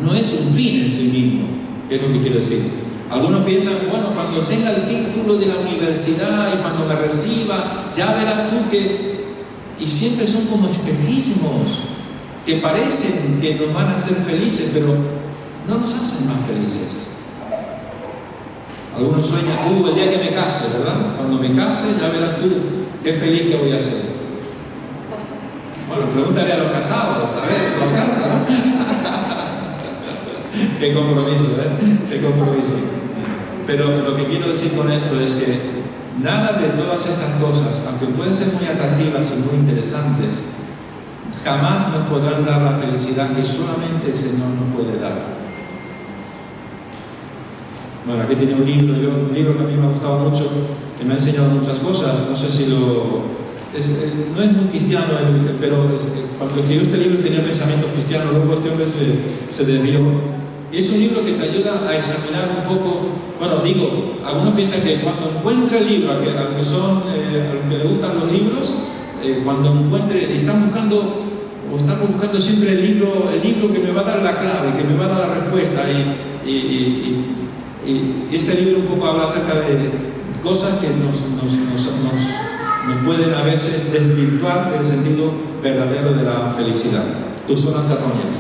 no es un fin en sí mismo. ¿Qué es lo que quiero decir? Algunos piensan, bueno, cuando tenga el título de la universidad y cuando me reciba, ya verás tú que... Y siempre son como espejismos que parecen que nos van a hacer felices, pero no nos hacen más felices. Algunos sueñan, el día que me case, ¿verdad? Cuando me case, ya verás tú qué feliz que voy a ser. Bueno, pregúntale a los casados, a ver, ¿tu casa, no? Qué compromiso, ¿eh? Qué compromiso. Pero lo que quiero decir con esto es que nada de todas estas cosas, aunque pueden ser muy atractivas y muy interesantes, jamás nos podrán dar la felicidad que solamente el Señor nos puede dar. Bueno, aquí tiene un libro que a mí me ha gustado mucho, que me ha enseñado muchas cosas. No sé si no es muy cristiano, pero cuando escribió este libro tenía pensamientos cristianos, luego este hombre se desvió. Y es un libro que te ayuda a examinar un poco. Bueno, algunos piensan que cuando encuentre el libro, a los que le gustan los libros, cuando encuentre, estamos buscando siempre el libro que me va a dar la clave, que me va a dar la respuesta. Y este libro un poco habla acerca de cosas que nos pueden a veces desvirtuar del sentido verdadero de la felicidad. Tus zonas erróneas,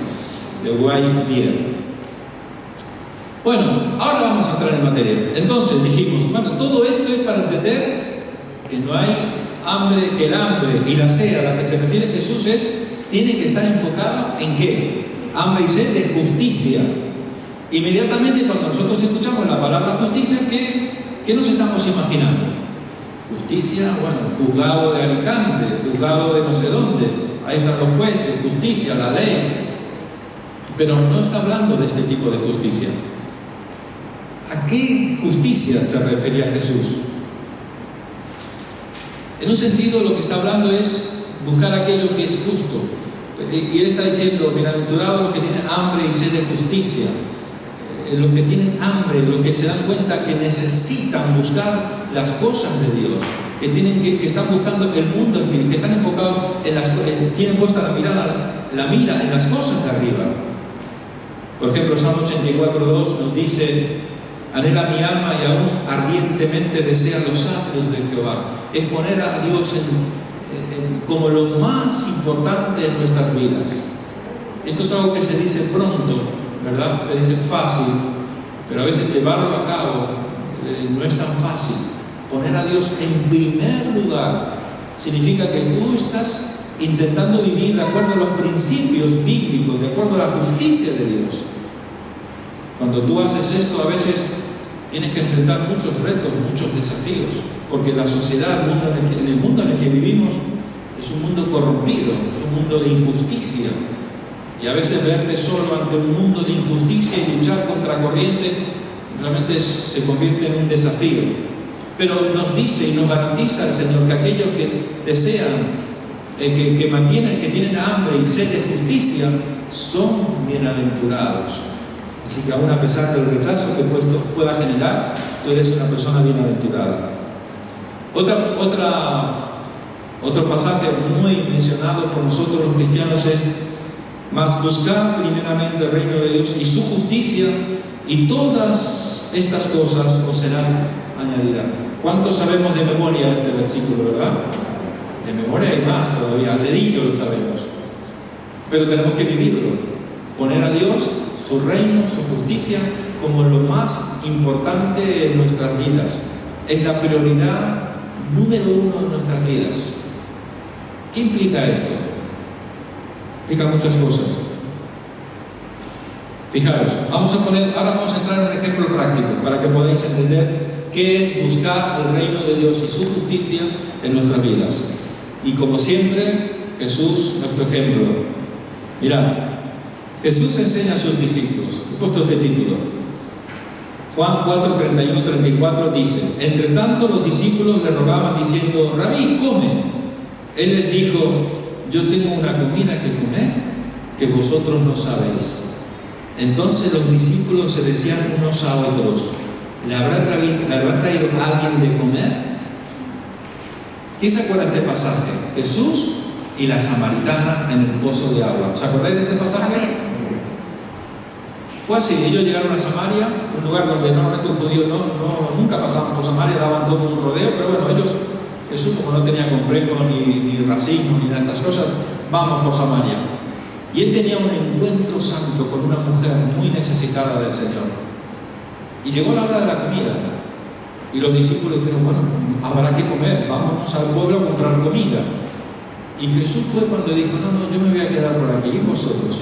de Wayne Dyer. Bueno, ahora vamos a entrar en materia. Entonces dijimos, bueno, todo esto es para entender que no hay hambre, que el hambre y la sed a la que se refiere Jesús tiene que estar enfocada en ¿qué? Hambre y sed de justicia. Inmediatamente cuando nosotros escuchamos la palabra justicia, ¿qué nos estamos imaginando? Justicia, bueno, juzgado de Alicante, juzgado de no sé dónde, ahí están los jueces, justicia, la ley. Pero no está hablando de este tipo de justicia. ¿A qué justicia se refería Jesús? En un sentido, lo que está hablando es buscar aquello que es justo. Y él está diciendo, bienaventurados los que tienen hambre y sed de justicia. Los que tienen hambre, los que se dan cuenta que necesitan buscar las cosas de Dios, que están buscando el mundo espiritual, que están enfocados tienen puesta la mira en las cosas de arriba. Por ejemplo, Salmo 84:2 nos dice: anhela mi alma y aún ardientemente desea los atrios de Jehová. Es poner a Dios como lo más importante en nuestras vidas. Esto es algo que se dice pronto, ¿verdad? Se dice fácil, pero a veces llevarlo a cabo no es tan fácil. Poner a Dios en primer lugar significa que tú estás intentando vivir de acuerdo a los principios bíblicos, de acuerdo a la justicia de Dios. Cuando tú haces esto, a veces tienes que enfrentar muchos retos, muchos desafíos, porque la sociedad, en el mundo en el que vivimos, es un mundo corrompido, es un mundo de injusticia. Y a veces verte solo ante un mundo de injusticia y luchar contra corriente realmente se convierte en un desafío. Pero nos dice y nos garantiza el Señor que aquellos que desean, que tienen hambre y sed de justicia, son bienaventurados. Así que aún a pesar del rechazo que esto pueda generar, tú eres una persona bienaventurada. Otro pasaje muy mencionado por nosotros los cristianos es: mas buscad primeramente el reino de Dios y su justicia, y todas estas cosas os serán añadidas. ¿Cuántos sabemos de memoria este versículo, verdad? De memoria hay más todavía, al dedillo lo sabemos. Pero tenemos que vivirlo. Poner a Dios, su reino, su justicia, como lo más importante en nuestras vidas. Es la prioridad número uno en nuestras vidas. ¿Qué implica esto? Implica muchas cosas. Fijaros, ahora vamos a entrar en un ejemplo práctico para que podáis entender qué es buscar el reino de Dios y su justicia en nuestras vidas. Y como siempre, Jesús, nuestro ejemplo. Mirad, Jesús enseña a sus discípulos. He puesto este título. Juan 4:31-34 dice: entre tanto los discípulos le rogaban diciendo: Rabí, come. Él les dijo: yo tengo una comida que comer que vosotros no sabéis. Entonces los discípulos se decían unos a otros: ¿le habrá traído alguien de comer? ¿Quién se acuerda de este pasaje? Jesús y la samaritana en el pozo de agua. ¿Os acordáis de este pasaje? Fue así, ellos llegaron a Samaria, un lugar donde normalmente los judíos nunca pasaban por Samaria, daban todo un rodeo, pero bueno, ellos, Jesús como no tenía complejo ni racismo ni nada de estas cosas, vamos por Samaria. Y él tenía un encuentro santo con una mujer muy necesitada del Señor. Y llegó la hora de la comida. Y los discípulos dijeron, bueno, habrá que comer, vámonos al pueblo a comprar comida. Y Jesús fue cuando dijo, no, yo me voy a quedar por aquí, y vosotros.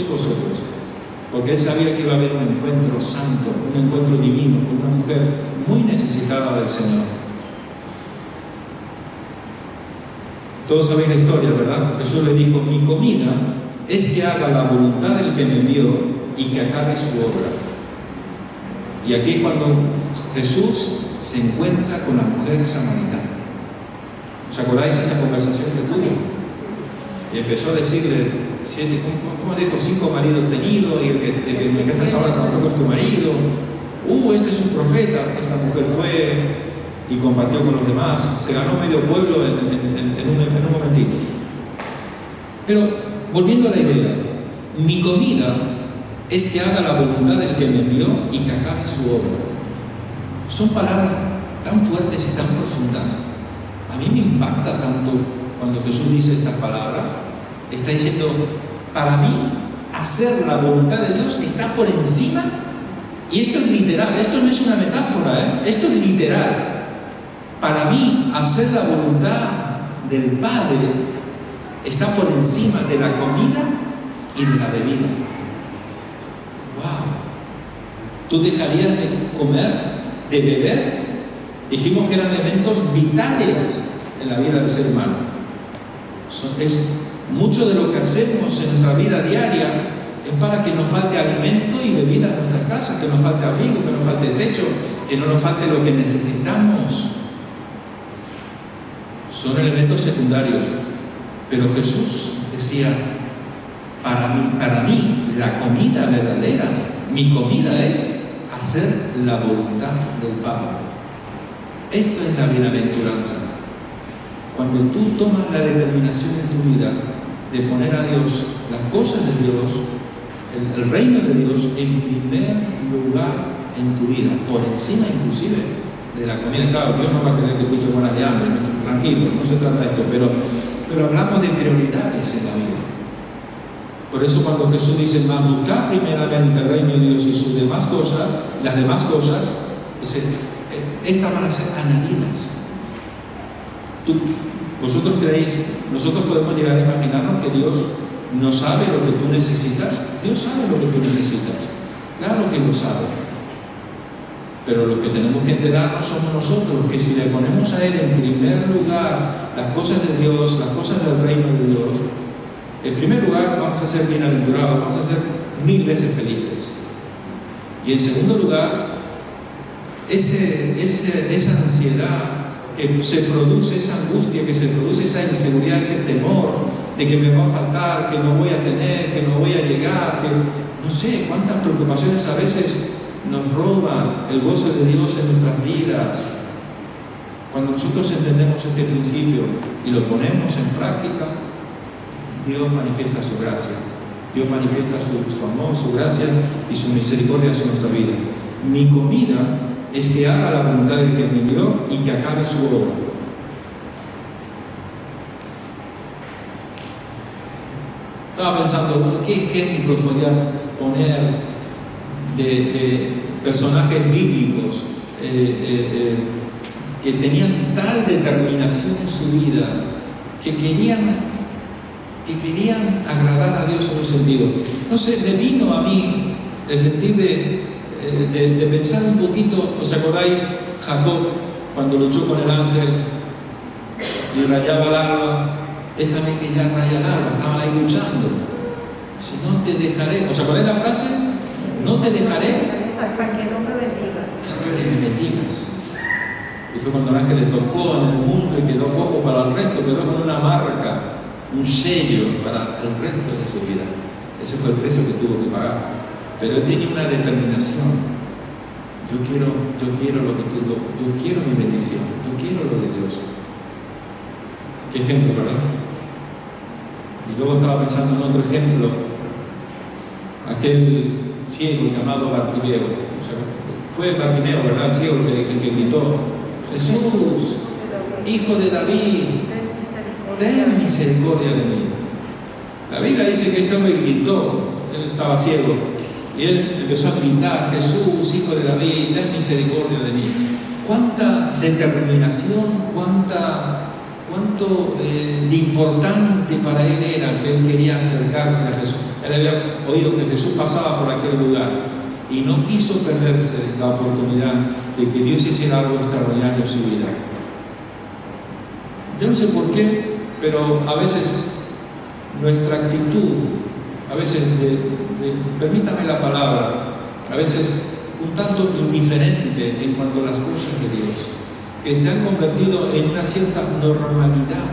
Porque él sabía que iba a haber un encuentro santo, un encuentro divino con una mujer muy necesitada del Señor. Todos sabéis la historia, ¿verdad? Jesús le dijo, mi comida es que haga la voluntad del que me envió y que acabe su obra. Y aquí es cuando Jesús se encuentra con la mujer samaritana. ¿Os acordáis de esa conversación que tuvo? Y empezó a decirle, ¿cómo dijo? 5 maridos tenidos y el que estás ahora tampoco es tu marido. Este es un profeta. Esta mujer fue y compartió con los demás. Se ganó medio pueblo en un momentito. Pero volviendo a la idea, mi comida es que haga la voluntad del que me envió y que acabe su obra. Son palabras tan fuertes y tan profundas. A mí me impacta tanto cuando Jesús dice estas palabras. Está diciendo, para mí, hacer la voluntad de Dios está por encima. Y esto es literal, esto no es una metáfora, esto es literal. Para mí, hacer la voluntad del Padre está por encima de la comida y de la bebida. ¡Wow! ¿Tú dejarías de comer, de beber? Dijimos que eran elementos vitales en la vida del ser humano. Mucho de lo que hacemos en nuestra vida diaria es para que nos falte alimento y bebida en nuestras casas, que nos falte abrigo, que nos falte techo, que no nos falte lo que necesitamos. Son elementos secundarios. Pero Jesús decía, para mí, la comida verdadera, mi comida es hacer la voluntad del Padre. Esto es la bienaventuranza. Cuando tú tomas la determinación en tu vida de poner a Dios, las cosas de Dios, el reino de Dios en primer lugar en tu vida, por encima inclusive de la comida. Claro, Dios no va a querer que tú te mueras de hambre, tranquilo, no se trata de esto, pero hablamos de prioridades en la vida. Por eso cuando Jesús dice, buscar primeramente el reino de Dios y sus demás cosas, las demás cosas, estas van a ser añadidas. Vosotros creéis, nosotros podemos llegar a imaginarnos que Dios no sabe lo que tú necesitas. Dios sabe lo que tú necesitas. Claro que lo sabe. Pero lo que tenemos que enterarnos somos nosotros, que si le ponemos a Él en primer lugar las cosas de Dios, las cosas del reino de Dios, en primer lugar vamos a ser bienaventurados, vamos a ser 1000 veces felices. Y en segundo lugar, esa ansiedad que se produce, esa angustia que se produce, esa inseguridad, ese temor de que me va a faltar, que no voy a tener, que no voy a llegar, que no sé cuántas preocupaciones a veces nos roban el gozo de Dios en nuestras vidas. Cuando nosotros entendemos este principio y lo ponemos en práctica, Dios manifiesta su gracia, Dios manifiesta su amor, su gracia y su misericordia sobre nuestra vida. Mi comida es que haga la voluntad del que me envió y que acabe su obra. Estaba pensando, ¿qué ejemplos podía poner de personajes bíblicos que tenían tal determinación en su vida, que querían agradar a Dios en un sentido? No sé, me vino a mí el sentir de pensar un poquito. ¿Os acordáis? Jacob, cuando luchó con el ángel y rayaba el alba, déjame que ya raya el alba, estaban ahí luchando. Si no te dejaré, ¿os acordáis la frase? No te dejaré hasta que no me bendigas. Hasta que me bendigas. Y fue cuando el ángel le tocó en el mundo y quedó cojo para el resto, quedó con una marca, un sello para el resto de su vida. Ese fue el precio que tuvo que pagar. Pero él tenía una determinación. Yo quiero lo que tú, yo quiero mi bendición, yo quiero lo de Dios. Qué ejemplo, ¿verdad? Y luego estaba pensando en otro ejemplo. Aquel ciego llamado Bartimeo. O sea, fue Bartimeo, ¿verdad? El ciego el que gritó: Jesús, hijo de David, ten misericordia de mí. La Biblia dice que este hombre gritó, él estaba ciego, y él empezó a gritar: Jesús, hijo de David, ten misericordia de mí. Cuánta determinación, cuánto de importante para él era que él quería acercarse a Jesús. Él había oído que Jesús pasaba por aquel lugar y no quiso perderse la oportunidad de que Dios hiciera algo extraordinario en su vida. Yo no sé por qué, pero a veces nuestra actitud, a veces, permítame la palabra, a veces un tanto indiferente en cuanto a las cosas de Dios, que se han convertido en una cierta normalidad,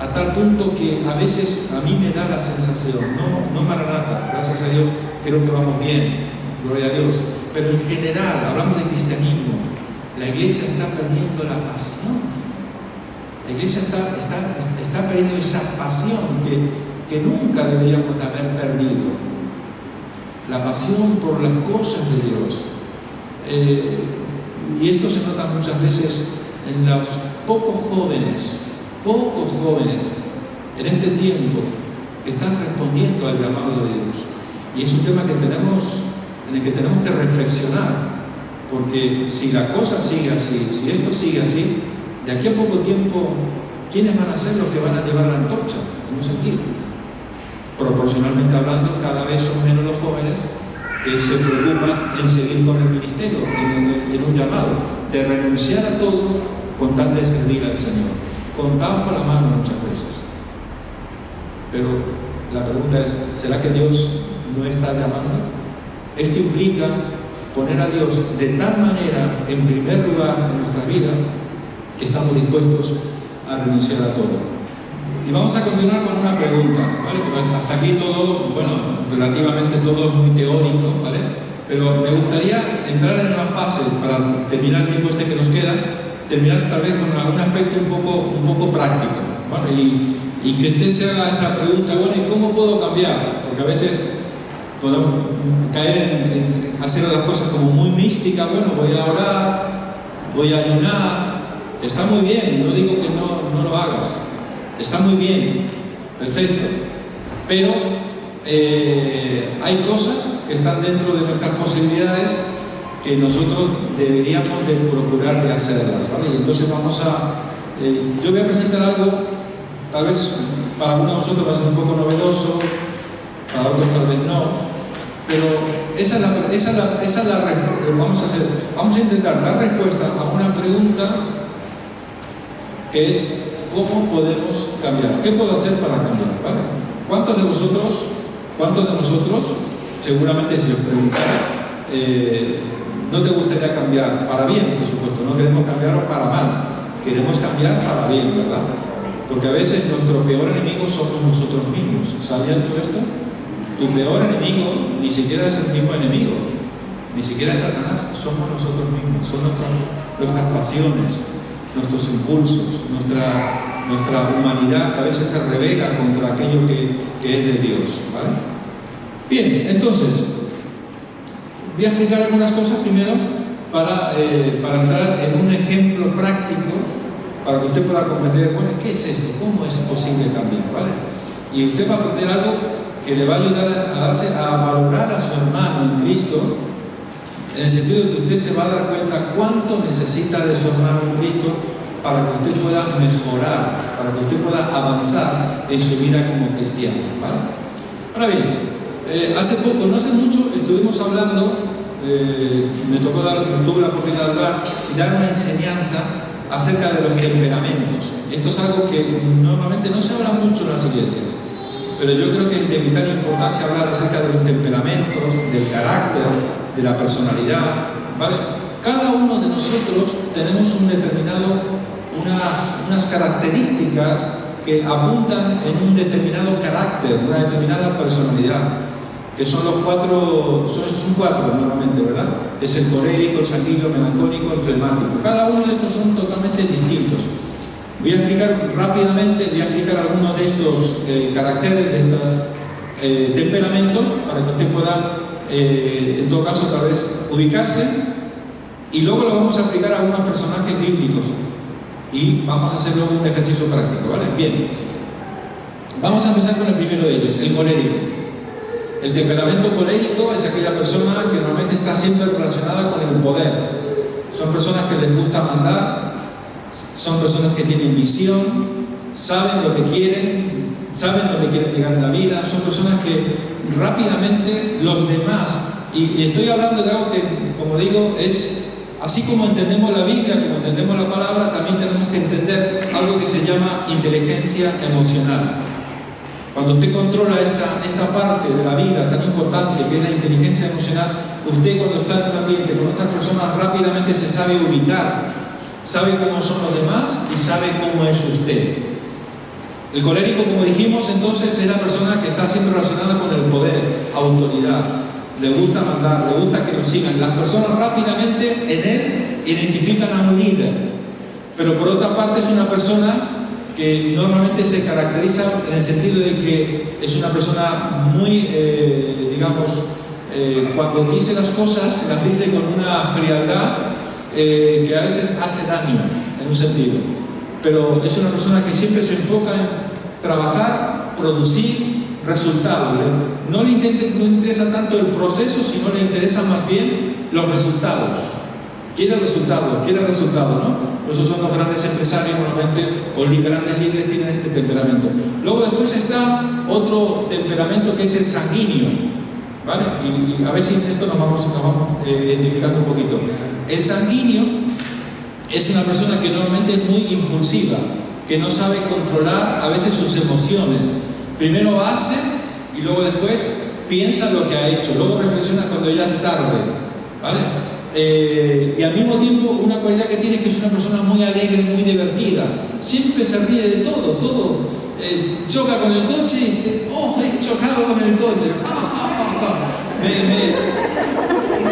a tal punto que a veces a mí me da la sensación, no Maranata, gracias a Dios, creo que vamos bien, gloria a Dios, pero en general, hablamos de cristianismo, la iglesia está perdiendo la pasión. La iglesia está perdiendo esa pasión que nunca deberíamos de haber perdido. La pasión por las cosas de Dios. Y esto se nota muchas veces en los pocos jóvenes en este tiempo que están respondiendo al llamado de Dios. Y es un tema en el que tenemos que reflexionar, porque si la cosa sigue así, si esto sigue así, de aquí a poco tiempo, ¿quiénes van a ser los que van a llevar la antorcha? En un sentido. Proporcionalmente hablando, cada vez son menos los jóvenes que se preocupan en seguir con el ministerio, en un llamado, de renunciar a todo con tal de servir al Señor. Contados con la mano muchas veces. Pero la pregunta es, ¿será que Dios no está llamando? Esto implica poner a Dios de tal manera en primer lugar en nuestra vida que estamos dispuestos a renunciar a todo. Y vamos a continuar con una pregunta, ¿vale? Hasta aquí todo, relativamente todo es muy teórico, ¿vale? Pero me gustaría entrar en una fase, para terminar el tiempo que nos queda, terminar tal vez con algún aspecto un poco práctico, ¿vale? Y que usted se haga esa pregunta, ¿y cómo puedo cambiar? Porque a veces podemos caer en hacer las cosas como muy místicas. Voy a orar, voy a ayunar. Está muy bien, no digo que no lo hagas, está muy bien, perfecto, pero hay cosas que están dentro de nuestras posibilidades que nosotros deberíamos de procurar de hacerlas, ¿vale? Y entonces yo voy a presentar algo, tal vez para algunos de nosotros va a ser un poco novedoso, para otros tal vez no, pero vamos a intentar dar respuesta a una pregunta que es: ¿cómo podemos cambiar? ¿Qué puedo hacer para cambiar? ¿Vale? ¿Cuántos de nosotros, seguramente si os preguntara, no te gustaría cambiar para bien, por supuesto? No queremos cambiar para mal, queremos cambiar para bien, ¿verdad? Porque a veces nuestro peor enemigo somos nosotros mismos. ¿Sabías tú esto? Tu peor enemigo ni siquiera es el mismo enemigo, ni siquiera es Satanás, somos nosotros mismos, son nuestras pasiones, nuestros impulsos, nuestra humanidad que a veces se revela contra aquello que es de Dios, ¿vale? Bien, entonces voy a explicar algunas cosas primero para entrar en un ejemplo práctico para que usted pueda comprender, ¿qué es esto? ¿Cómo es posible cambiar? ¿Vale? Y usted va a aprender algo que le va a ayudar a valorar a su hermano en Cristo, en el sentido de que usted se va a dar cuenta cuánto necesita de su hermano en Cristo para que usted pueda mejorar, para que usted pueda avanzar en su vida como cristiano, ¿vale? Ahora bien, no hace mucho, estuvimos hablando, tuve la oportunidad de hablar y dar una enseñanza acerca de los temperamentos. Esto es algo que normalmente no se habla mucho en las iglesias, pero yo creo que es de vital importancia hablar acerca de los temperamentos, del carácter, de la personalidad, ¿vale? Cada uno de nosotros tenemos unas características que apuntan en un determinado carácter, una determinada personalidad, que son son cuatro normalmente, ¿verdad? Es el colérico, el sanguíneo, el melancólico, el flemático. Cada uno de estos son totalmente distintos. Voy a explicar rápidamente, algunos de estos caracteres, de estos temperamentos, para que usted pueda en todo caso tal vez ubicarse, y luego lo vamos a aplicar a algunos personajes bíblicos y vamos a hacer luego un ejercicio práctico, ¿vale? Bien, vamos a empezar con el primero de ellos, el colérico. El temperamento colérico es aquella persona que normalmente está siempre relacionada con el poder. Son personas que les gusta mandar, son personas que tienen visión, saben lo que quieren, saben dónde quieren llegar en la vida, son personas que rápidamente los demás, y estoy hablando de algo que, como digo, es así como entendemos la Biblia, como entendemos la palabra, también tenemos que entender algo que se llama inteligencia emocional. Cuando usted controla esta parte de la vida tan importante que es la inteligencia emocional, usted cuando está en un ambiente con otras personas rápidamente se sabe ubicar, sabe cómo son los demás y sabe cómo es usted. El colérico, como dijimos, entonces es la persona que está siempre relacionada con el poder, autoridad. Le gusta mandar, le gusta que lo sigan. Las personas rápidamente en él identifican a un líder, pero por otra parte es una persona que normalmente se caracteriza en el sentido de que es una persona muy, cuando dice las cosas, las dice con una frialdad que a veces hace daño, en un sentido. Pero es una persona que siempre se enfoca en trabajar, producir resultados. No le interesa tanto el proceso, sino le interesan más bien los resultados. Quiere resultados, ¿no? Por eso son los grandes empresarios normalmente, o los grandes líderes tienen este temperamento. Luego después está otro temperamento que es el sanguíneo, ¿vale? Y a ver si en esto nos vamos identificando un poquito. El sanguíneo es una persona que normalmente es muy impulsiva, que no sabe controlar a veces sus emociones. Primero hace y luego después piensa lo que ha hecho, luego reflexiona cuando ya es tarde, ¿vale? Y al mismo tiempo una cualidad que tiene es que es una persona muy alegre, muy divertida, siempre se ríe de todo, choca con el coche y dice, oh, he chocado con el coche,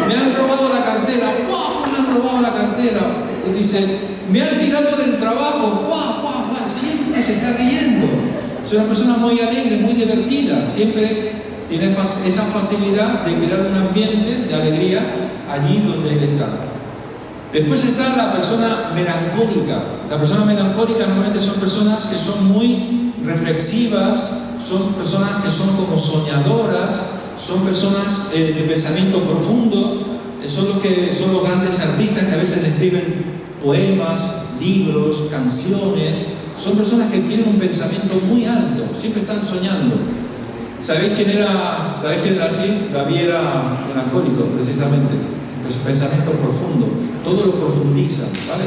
me han robado la cartera, ¡wow! Me han robado la cartera, y dice, me han tirado del trabajo, ¡wow! Siempre se está riendo, es una persona muy alegre, muy divertida, siempre tiene esa facilidad de crear un ambiente de alegría allí donde él está. Después está la persona melancólica. La persona melancólica normalmente son personas que son muy reflexivas, son personas que son como soñadoras, son personas de pensamiento profundo, son los grandes artistas que a veces escriben poemas, libros, canciones. Son personas que tienen un pensamiento muy alto, siempre están soñando. ¿Sabéis quién era así? David era melancólico, precisamente. Pues pensamiento profundo, todo lo profundiza, ¿vale?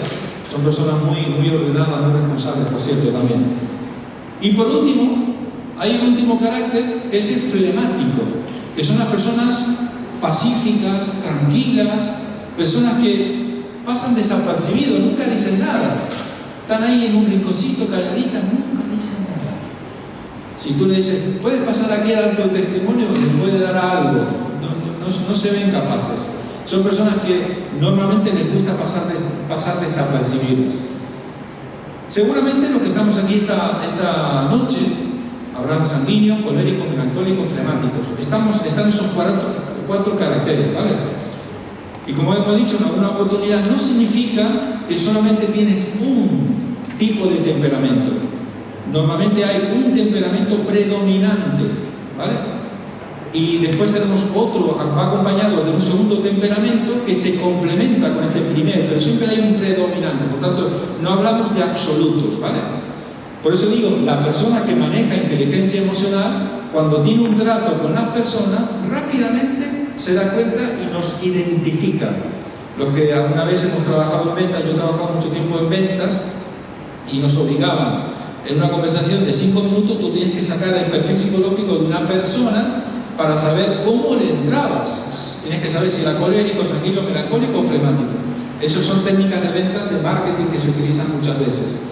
Son personas muy ordenadas, muy responsables, por cierto, también. Y por último, hay un último carácter que es el flemático, que son las personas pacíficas, tranquilas, personas que pasan desapercibidos, nunca dicen nada. Están ahí en un rinconcito, calladitas, nunca dicen nada. Si tú le dices, ¿puedes pasar aquí a dar tu testimonio? Le puede dar algo. No se ven capaces. Son personas que normalmente les gusta pasar desapercibidas. Seguramente los que estamos aquí esta noche habrán sanguíneos, coléricos, melancólicos, flemáticos. Están esos cuatro caracteres, ¿vale? Y como hemos dicho en alguna oportunidad, no significa que solamente tienes un tipo de temperamento. Normalmente hay un temperamento predominante, ¿vale? Y después tenemos otro, va acompañado de un segundo temperamento que se complementa con este primero, pero siempre hay un predominante. Por tanto, no hablamos de absolutos, ¿vale? Por eso digo, la persona que maneja inteligencia emocional, cuando tiene un trato con las personas, rápidamente se da cuenta y nos identifica. Los que alguna vez hemos trabajado en ventas, yo he trabajado mucho tiempo en ventas y nos obligaban en una conversación de 5 minutos, tú tienes que sacar el perfil psicológico de una persona para saber cómo le entrabas. Tienes que saber si era colérico, sanguíneo, melancólico o flemático. Esas son técnicas de venta, de marketing que se utilizan muchas veces.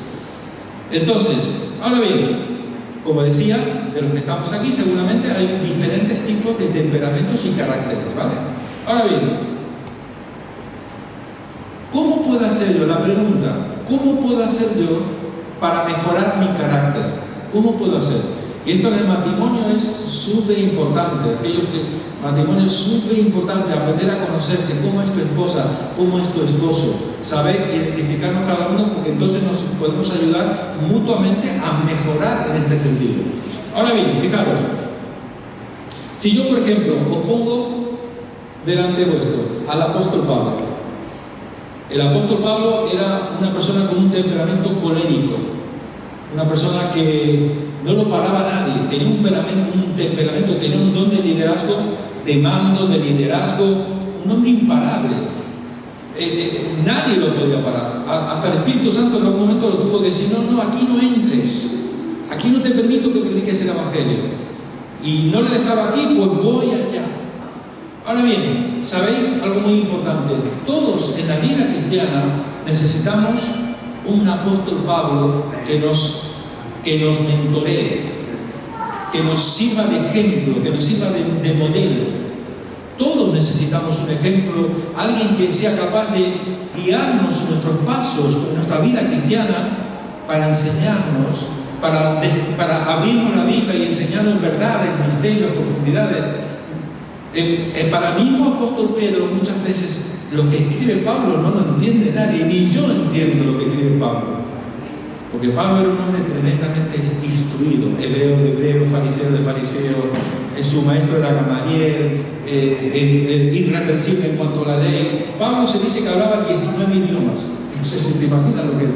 Entonces, ahora bien, como decía, de los que estamos aquí, seguramente hay diferentes tipos de temperamentos y caracteres, ¿vale? Ahora bien, ¿cómo puedo hacer yo? La pregunta, ¿cómo puedo hacer yo para mejorar mi carácter? ¿Cómo puedo hacer? Y esto en el matrimonio es súper importante. Matrimonio es súper importante, aprender a conocerse, cómo es tu esposa, cómo es tu esposo, saber identificarnos cada uno, porque entonces nos podemos ayudar mutuamente a mejorar en este sentido. Ahora bien, fijaros, si yo por ejemplo os pongo delante vuestro al apóstol Pablo. El apóstol Pablo era una persona con un temperamento colérico, una persona que no lo paraba nadie, tenía un temperamento, tenía un don de liderazgo, de mando, de liderazgo, un hombre imparable. Nadie lo podía parar. Hasta el Espíritu Santo en algún momento lo tuvo que decir: no, aquí no entres, aquí no te permito que prediques el Evangelio. Y no le dejaba aquí, pues voy allá. Ahora bien, ¿sabéis algo muy importante? Todos en la vida cristiana necesitamos un apóstol Pablo que nos mentoree, que nos sirva de ejemplo, que nos sirva de modelo. Todos necesitamos un ejemplo, alguien que sea capaz de guiarnos nuestros pasos con nuestra vida cristiana, para enseñarnos, para abrirnos la Biblia y enseñarnos verdades, misterios, profundidades. Para el mismo apóstol Pedro, muchas veces lo que escribe Pablo no lo entiende nadie, ni yo entiendo lo que escribe Pablo. Porque Pablo era un hombre tremendamente instruido, hebreo de hebreo, fariseo de fariseo, su maestro era Gamaliel, irreversible en cuanto a la ley. Pablo se dice que hablaba 19 idiomas, no sé si te imaginas lo que es.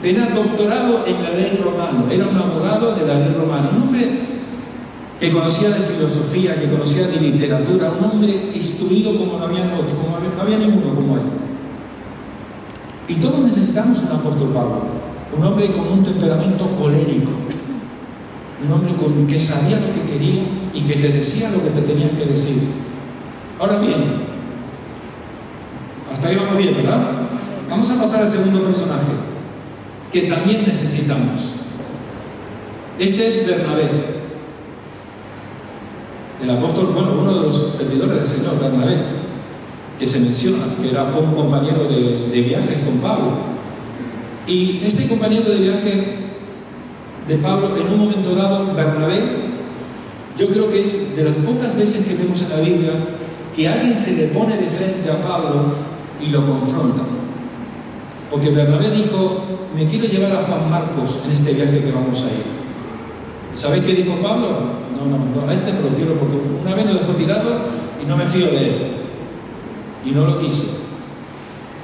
Tenía doctorado en la ley romana, era un abogado de la ley romana, un hombre que conocía de filosofía, que conocía de literatura, un hombre instruido como no había otro, como no había ninguno como él. Y todos necesitamos un apóstol Pablo. Un hombre con un temperamento colérico, un hombre que sabía lo que quería y que te decía lo que te tenía que decir. Ahora bien, hasta ahí vamos bien, ¿verdad? Vamos a pasar al segundo personaje, que también necesitamos. Este es Bernabé, el apóstol, uno de los servidores del Señor, Bernabé, que se menciona, que fue un compañero de viajes con Pablo. Y este compañero de viaje de Pablo, en un momento dado, Bernabé, yo creo que es de las pocas veces que vemos en la Biblia que alguien se le pone de frente a Pablo y lo confronta. Porque Bernabé dijo: me quiero llevar a Juan Marcos en este viaje que vamos a ir. ¿Sabéis qué dijo Pablo? No, a este no lo quiero, porque una vez lo dejó tirado y no me fío de él. Y no lo quiso.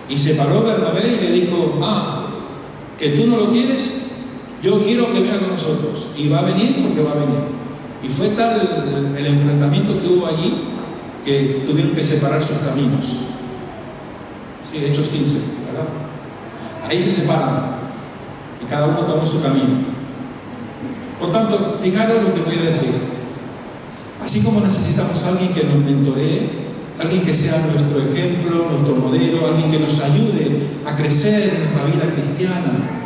Y se paró Bernabé y le dijo: que tú no lo quieres, yo quiero que venga con nosotros. Y va a venir porque va a venir. Y fue tal el enfrentamiento que hubo allí que tuvieron que separar sus caminos. Sí, Hechos 15, ¿verdad? Ahí se separan y cada uno tomó su camino. Por tanto, fijaros lo que voy a decir. Así como necesitamos a alguien que nos mentoree, alguien que sea nuestro ejemplo, nuestro modelo, alguien que nos ayude a crecer en nuestra vida cristiana,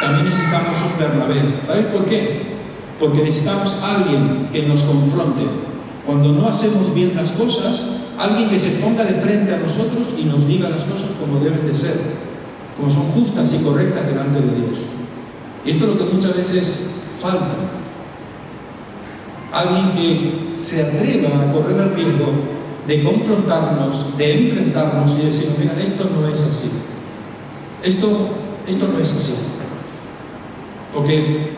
también necesitamos un Bernabé. ¿Sabes por qué? Porque necesitamos a alguien que nos confronte. Cuando no hacemos bien las cosas, alguien que se ponga de frente a nosotros y nos diga las cosas como deben de ser, como son justas y correctas delante de Dios. Y esto es lo que muchas veces falta. Alguien que se atreva a correr el riesgo de confrontarnos, de enfrentarnos y decir: mira, esto no es así. Esto no es así. Porque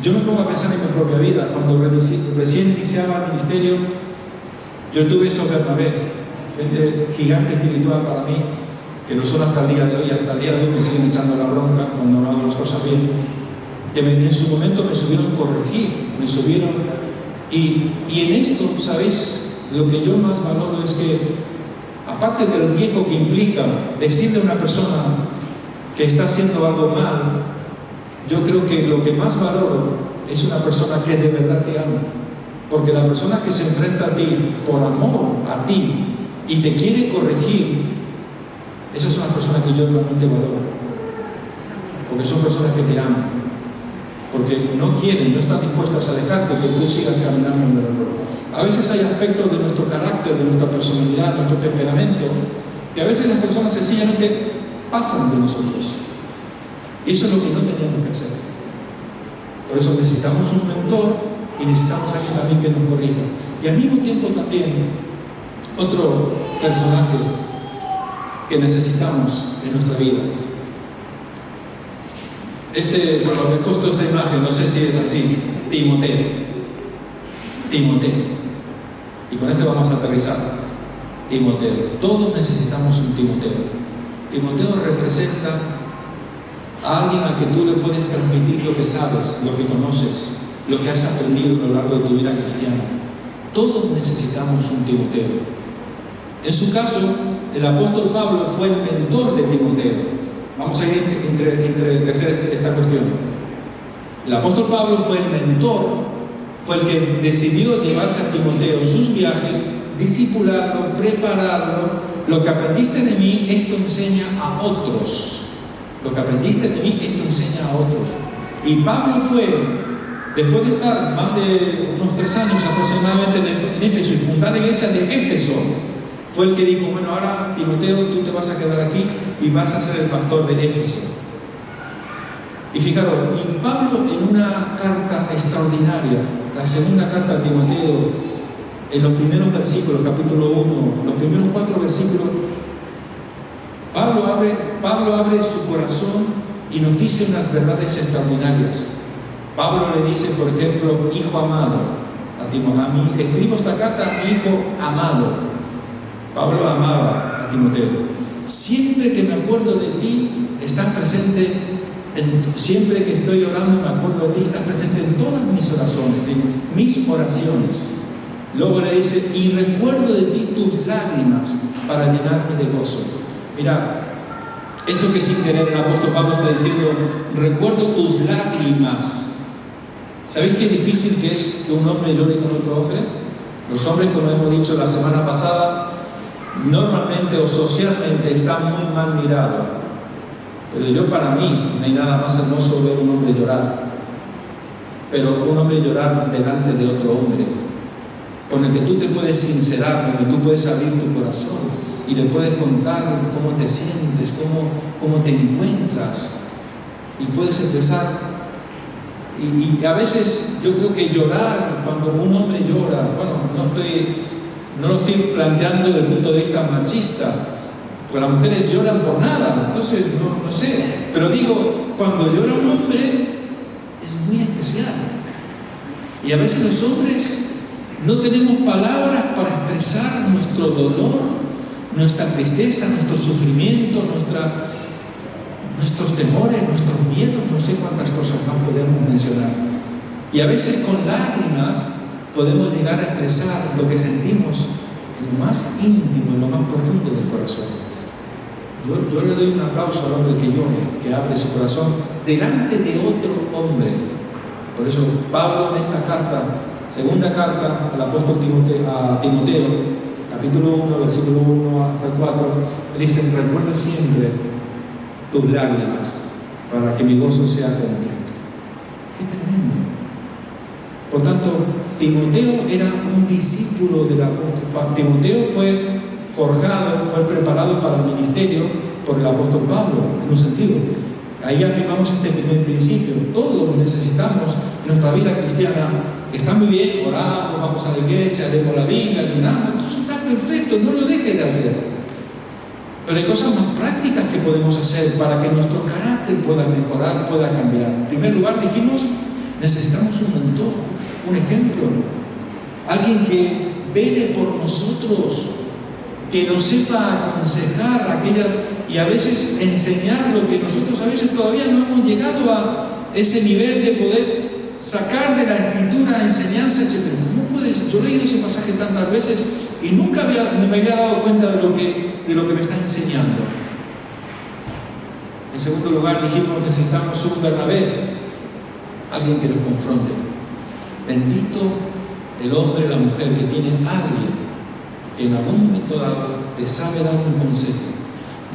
yo me pongo a pensar en mi propia vida. Cuando recién iniciaba el ministerio, yo tuve esos Bernabé, gente gigante espiritual para mí, que lo son hasta el día de hoy. Hasta el día de hoy me siguen echando la bronca cuando no hago las cosas bien. Que en su momento me subieron a corregir, me subieron. Y en esto, ¿sabéis? Lo que yo más valoro es que, aparte del riesgo que implica decirle a una persona que está haciendo algo mal, yo creo que lo que más valoro es una persona que de verdad te ama. Porque la persona que se enfrenta a ti por amor a ti y te quiere corregir, esa es una persona que yo realmente valoro. Porque son personas que te aman. Porque no quieren, no están dispuestas a dejarte que tú sigas caminando en el error. A veces hay aspectos de nuestro carácter, de nuestra personalidad, de nuestro temperamento, que a veces las personas sencillamente pasan de nosotros. Y eso es lo que no tenemos que hacer. Por eso necesitamos un mentor y necesitamos a alguien también que nos corrija. Y al mismo tiempo también, otro personaje que necesitamos en nuestra vida. Me he puesto esta imagen, no sé si es así, Timoteo. Y con esto vamos a aterrizar. Timoteo. Todos necesitamos un Timoteo. Timoteo representa a alguien al que tú le puedes transmitir lo que sabes, lo que conoces, lo que has aprendido a lo largo de tu vida cristiana. Todos necesitamos un Timoteo. En su caso, el apóstol Pablo fue el mentor de Timoteo. Vamos a ir entretejer esta cuestión. El apóstol Pablo fue el mentor, fue el que decidió llevarse a Timoteo en sus viajes, discipularlo, prepararlo. Lo que aprendiste de mí, esto enseña a otros. Lo que aprendiste de mí, esto enseña a otros. Y Pablo fue, después de estar más de unos 3 años aproximadamente en Éfeso y fundar la iglesia de Éfeso, fue el que dijo, bueno, ahora Timoteo, tú te vas a quedar aquí y vas a ser el pastor de Éfeso. Y fijaros, y Pablo en una carta extraordinaria, la segunda carta a Timoteo, en los primeros versículos, capítulo 1, los primeros 4 versículos, Pablo abre su corazón y nos dice unas verdades extraordinarias. Pablo le dice, por ejemplo, hijo amado, a mí, escribo esta carta a mi hijo amado. Pablo amaba a Timoteo. Siempre que me acuerdo de ti, estás presente, siempre que estoy orando me acuerdo de ti, estás presente en todas mis oraciones. Luego le dice, y recuerdo de ti tus lágrimas para llenarme de gozo. Mira, esto que sin querer el apóstol Pablo está diciendo, recuerdo tus lágrimas. ¿Sabéis qué difícil que es que un hombre llore con otro hombre? Los hombres, como hemos dicho la semana pasada, normalmente o socialmente está muy mal mirado. Pero para mí, no hay nada más hermoso ver un hombre llorar. Pero un hombre llorar delante de otro hombre, con el que tú te puedes sincerar, con el que tú puedes abrir tu corazón y le puedes contar cómo te sientes, cómo te encuentras, y puedes empezar. Y a veces yo creo que llorar, cuando un hombre llora, bueno, no lo estoy planteando desde el punto de vista machista, porque las mujeres lloran por nada, entonces no sé, pero digo, cuando llora un hombre es muy especial. Y a veces los hombres no tenemos palabras para expresar nuestro dolor, nuestra tristeza, nuestro sufrimiento, nuestros temores, nuestros miedos, no sé cuántas cosas más podemos mencionar. Y a veces con lágrimas podemos llegar a expresar lo que sentimos en lo más íntimo, en lo más profundo del corazón. Yo le doy un aplauso al hombre que llore, que abre su corazón delante de otro hombre. Por eso Pablo en esta carta, segunda carta al apóstol Timoteo, capítulo 1, versículo 1 hasta el 4, le dice, recuerda siempre tus lágrimas para que mi gozo sea completo. ¡Qué tremendo! Por tanto, Timoteo era un discípulo del apóstol Pablo. Timoteo fue forjado, fue preparado para el ministerio por el apóstol Pablo, en un sentido. Ahí afirmamos este primer principio. Todos necesitamos en nuestra vida cristiana. Está muy bien, oramos, vamos a la iglesia, leemos la Biblia, ayunamos, todo eso está perfecto, no lo dejes de hacer. Pero hay cosas más prácticas que podemos hacer para que nuestro carácter pueda mejorar, pueda cambiar. En primer lugar, dijimos, necesitamos un mentor, un ejemplo, alguien que vele por nosotros, que nos sepa aconsejar aquellas y a veces enseñar lo que nosotros a veces todavía no hemos llegado a ese nivel de poder sacar de la escritura enseñanza. Pero ¿cómo puedes? Yo he leído ese pasaje tantas veces y nunca me había dado cuenta de lo que me está enseñando. En segundo lugar, dijimos que necesitamos un Bernabé, alguien que nos confronte. Bendito el hombre, la mujer que tiene alguien que en algún momento dado te sabe dar un consejo,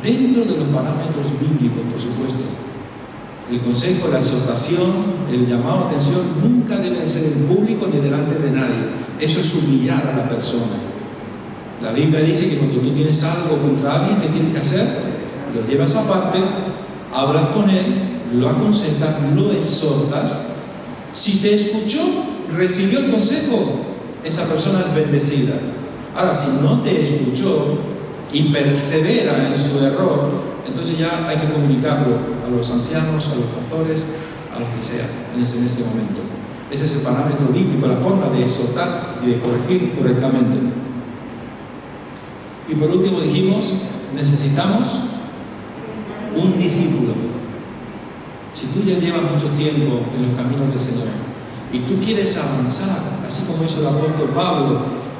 dentro de los parámetros bíblicos, por supuesto. El consejo, la exhortación, el llamado a atención nunca debe ser en público ni delante de nadie. Eso es humillar a la persona. La Biblia dice que cuando tú tienes algo contra alguien, ¿qué tienes que hacer? Lo llevas aparte, hablas con él, lo aconsejas, lo exhortas, Si te escuchó, recibió el consejo, esa persona es bendecida. Ahora, si no te escuchó y persevera en su error, entonces ya hay que comunicarlo a los ancianos, a los pastores, a los que sea, en ese momento. Ese es el parámetro bíblico, la forma de exhortar y de corregir correctamente. Y por último dijimos, necesitamos un discípulo. Si tú ya llevas mucho tiempo en los caminos del Señor y tú quieres avanzar, así como hizo el apóstol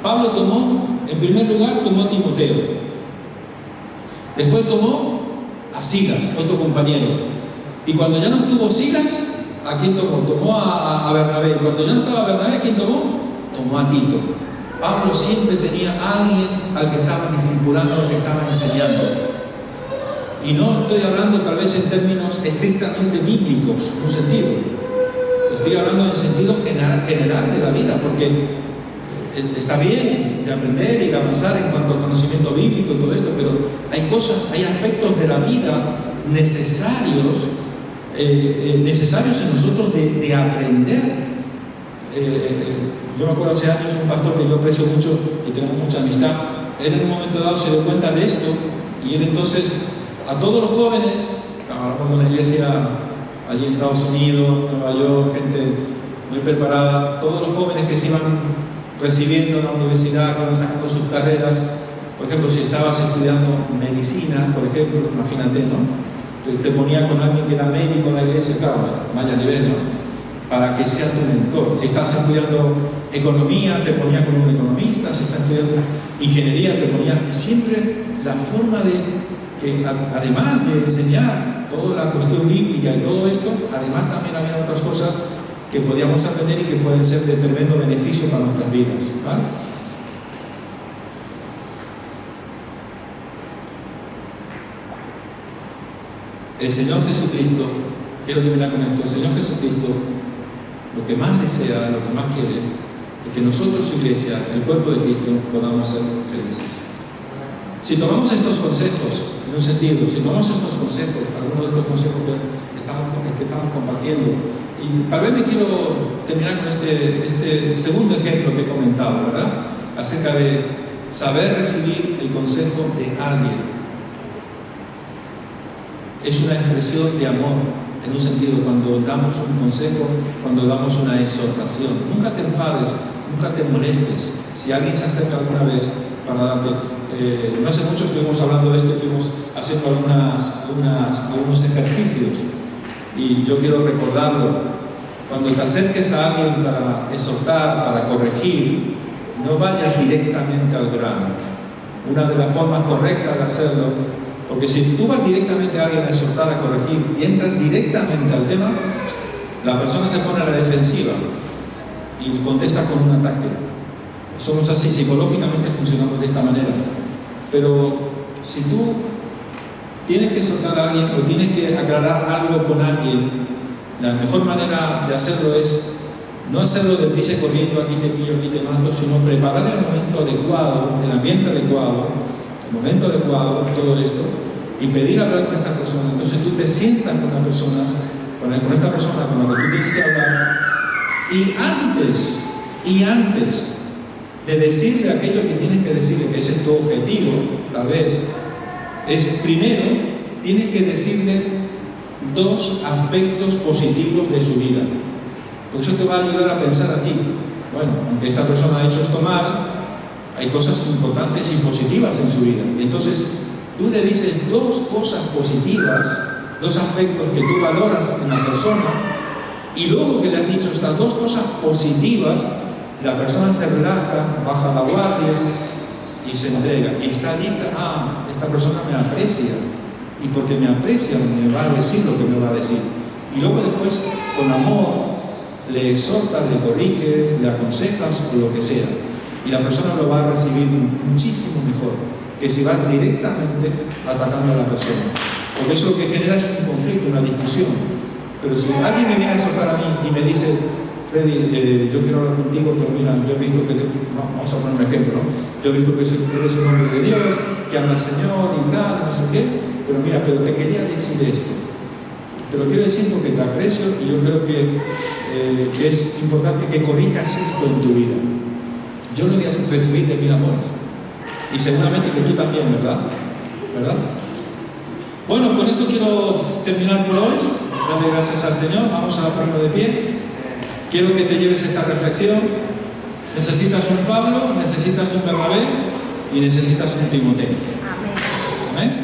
Pablo tomó, en primer lugar, tomó a Timoteo. Después tomó a Silas, otro compañero. Y cuando ya no estuvo Silas, ¿a quién tomó? Tomó a Bernabé. Y cuando ya no estaba Bernabé, ¿a quién tomó? Tomó a Tito. Pablo siempre tenía a alguien al que estaba discipulando, al que estaba enseñando. Y no estoy hablando tal vez en términos estrictamente bíblicos, en un sentido. Estoy hablando en el sentido general de la vida, porque está bien de aprender y de avanzar en cuanto al conocimiento bíblico y todo esto, pero hay cosas, hay aspectos de la vida necesarios en nosotros de aprender. Yo me acuerdo hace años un pastor que yo aprecio mucho y tenemos mucha amistad. Él en un momento dado se dio cuenta de esto y él entonces a todos los jóvenes, trabajamos con la iglesia allí en Estados Unidos, Nueva York, gente muy preparada, todos los jóvenes que se iban recibiendo en la universidad, que iban sacando sus carreras, por ejemplo, si estabas estudiando medicina, por ejemplo, imagínate, ¿no? Te ponía con alguien que era médico en la iglesia, claro, hasta vaya nivel, ¿no? Para que sea tu mentor. Si estás estudiando economía, te ponía con un economista. Si estás estudiando ingeniería, te ponía siempre la forma de que, además de enseñar toda la cuestión bíblica y todo esto, además también había otras cosas que podíamos aprender y que pueden ser de tremendo beneficio para nuestras vidas, ¿vale? El Señor Jesucristo, quiero terminar con esto, el Señor Jesucristo lo que más desea, lo que más quiere, es que nosotros, su iglesia, el cuerpo de Cristo, podamos ser felices. Si tomamos estos consejos, en un sentido, si tomamos estos consejos, algunos de estos consejos que estamos compartiendo, y tal vez me quiero terminar con este segundo ejemplo que he comentado, ¿verdad? Acerca de saber recibir el consejo de alguien. Es una expresión de amor. En un sentido, cuando damos un consejo, cuando damos una exhortación, nunca te enfades, nunca te molestes. Si alguien se acerca alguna vez para darte, no hace mucho estuvimos hablando de esto, estuvimos haciendo algunos ejercicios, y yo quiero recordarlo. Cuando te acerques a alguien para exhortar, para corregir, no vayas directamente al grano. Una de las formas correctas de hacerlo, porque si tú vas directamente a alguien a exhortar, a corregir, y entras directamente al tema, la persona se pone a la defensiva y contesta con un ataque. Somos así, psicológicamente funcionamos de esta manera. Pero si tú tienes que exhortar a alguien o tienes que aclarar algo con alguien, la mejor manera de hacerlo es no hacerlo deprisa corriendo, aquí te pillo, aquí te mato, sino preparar el momento adecuado, el ambiente adecuado, el momento adecuado, todo esto, y pedir hablar con esta persona. Entonces tú te sientas con esta persona con la que tú tienes que hablar, y antes de decirle aquello que tienes que decirle, que ese es tu objetivo, tal vez, es primero tienes que decirle dos aspectos positivos de su vida. Porque eso te va a ayudar a pensar a ti, bueno, aunque esta persona ha hecho esto mal, hay cosas importantes y positivas en su vida. Y entonces tú le dices dos cosas positivas, dos aspectos que tú valoras en la persona, y luego que le has dicho estas dos cosas positivas, la persona se relaja, baja la guardia y se entrega. Y está lista, esta persona me aprecia, y porque me aprecia me va a decir lo que me va a decir. Y luego después, con amor, le exhortas, le corriges, le aconsejas o lo que sea. Y la persona lo va a recibir muchísimo mejor que si vas directamente atacando a la persona. Porque eso lo que genera es un conflicto, una discusión. Pero si alguien me viene a exhortar a mí y me dice, Freddy, yo quiero hablar contigo, pero mira, yo he visto que vamos a poner un ejemplo, ¿no? Yo he visto que eres un hombre de Dios, que ama al Señor y tal, no sé qué, pero mira, pero te quería decir esto. Te lo quiero decir porque te aprecio y yo creo que es importante que corrijas esto en tu vida. Yo lo voy a recibir de 1000 amores. Y seguramente que tú también, ¿verdad? ¿Verdad? Bueno, con esto quiero terminar por hoy. Darle gracias al Señor. Vamos a ponernos de pie. Quiero que te lleves esta reflexión. Necesitas un Pablo, necesitas un Bernabé y necesitas un Timoteo. Amén. Amén.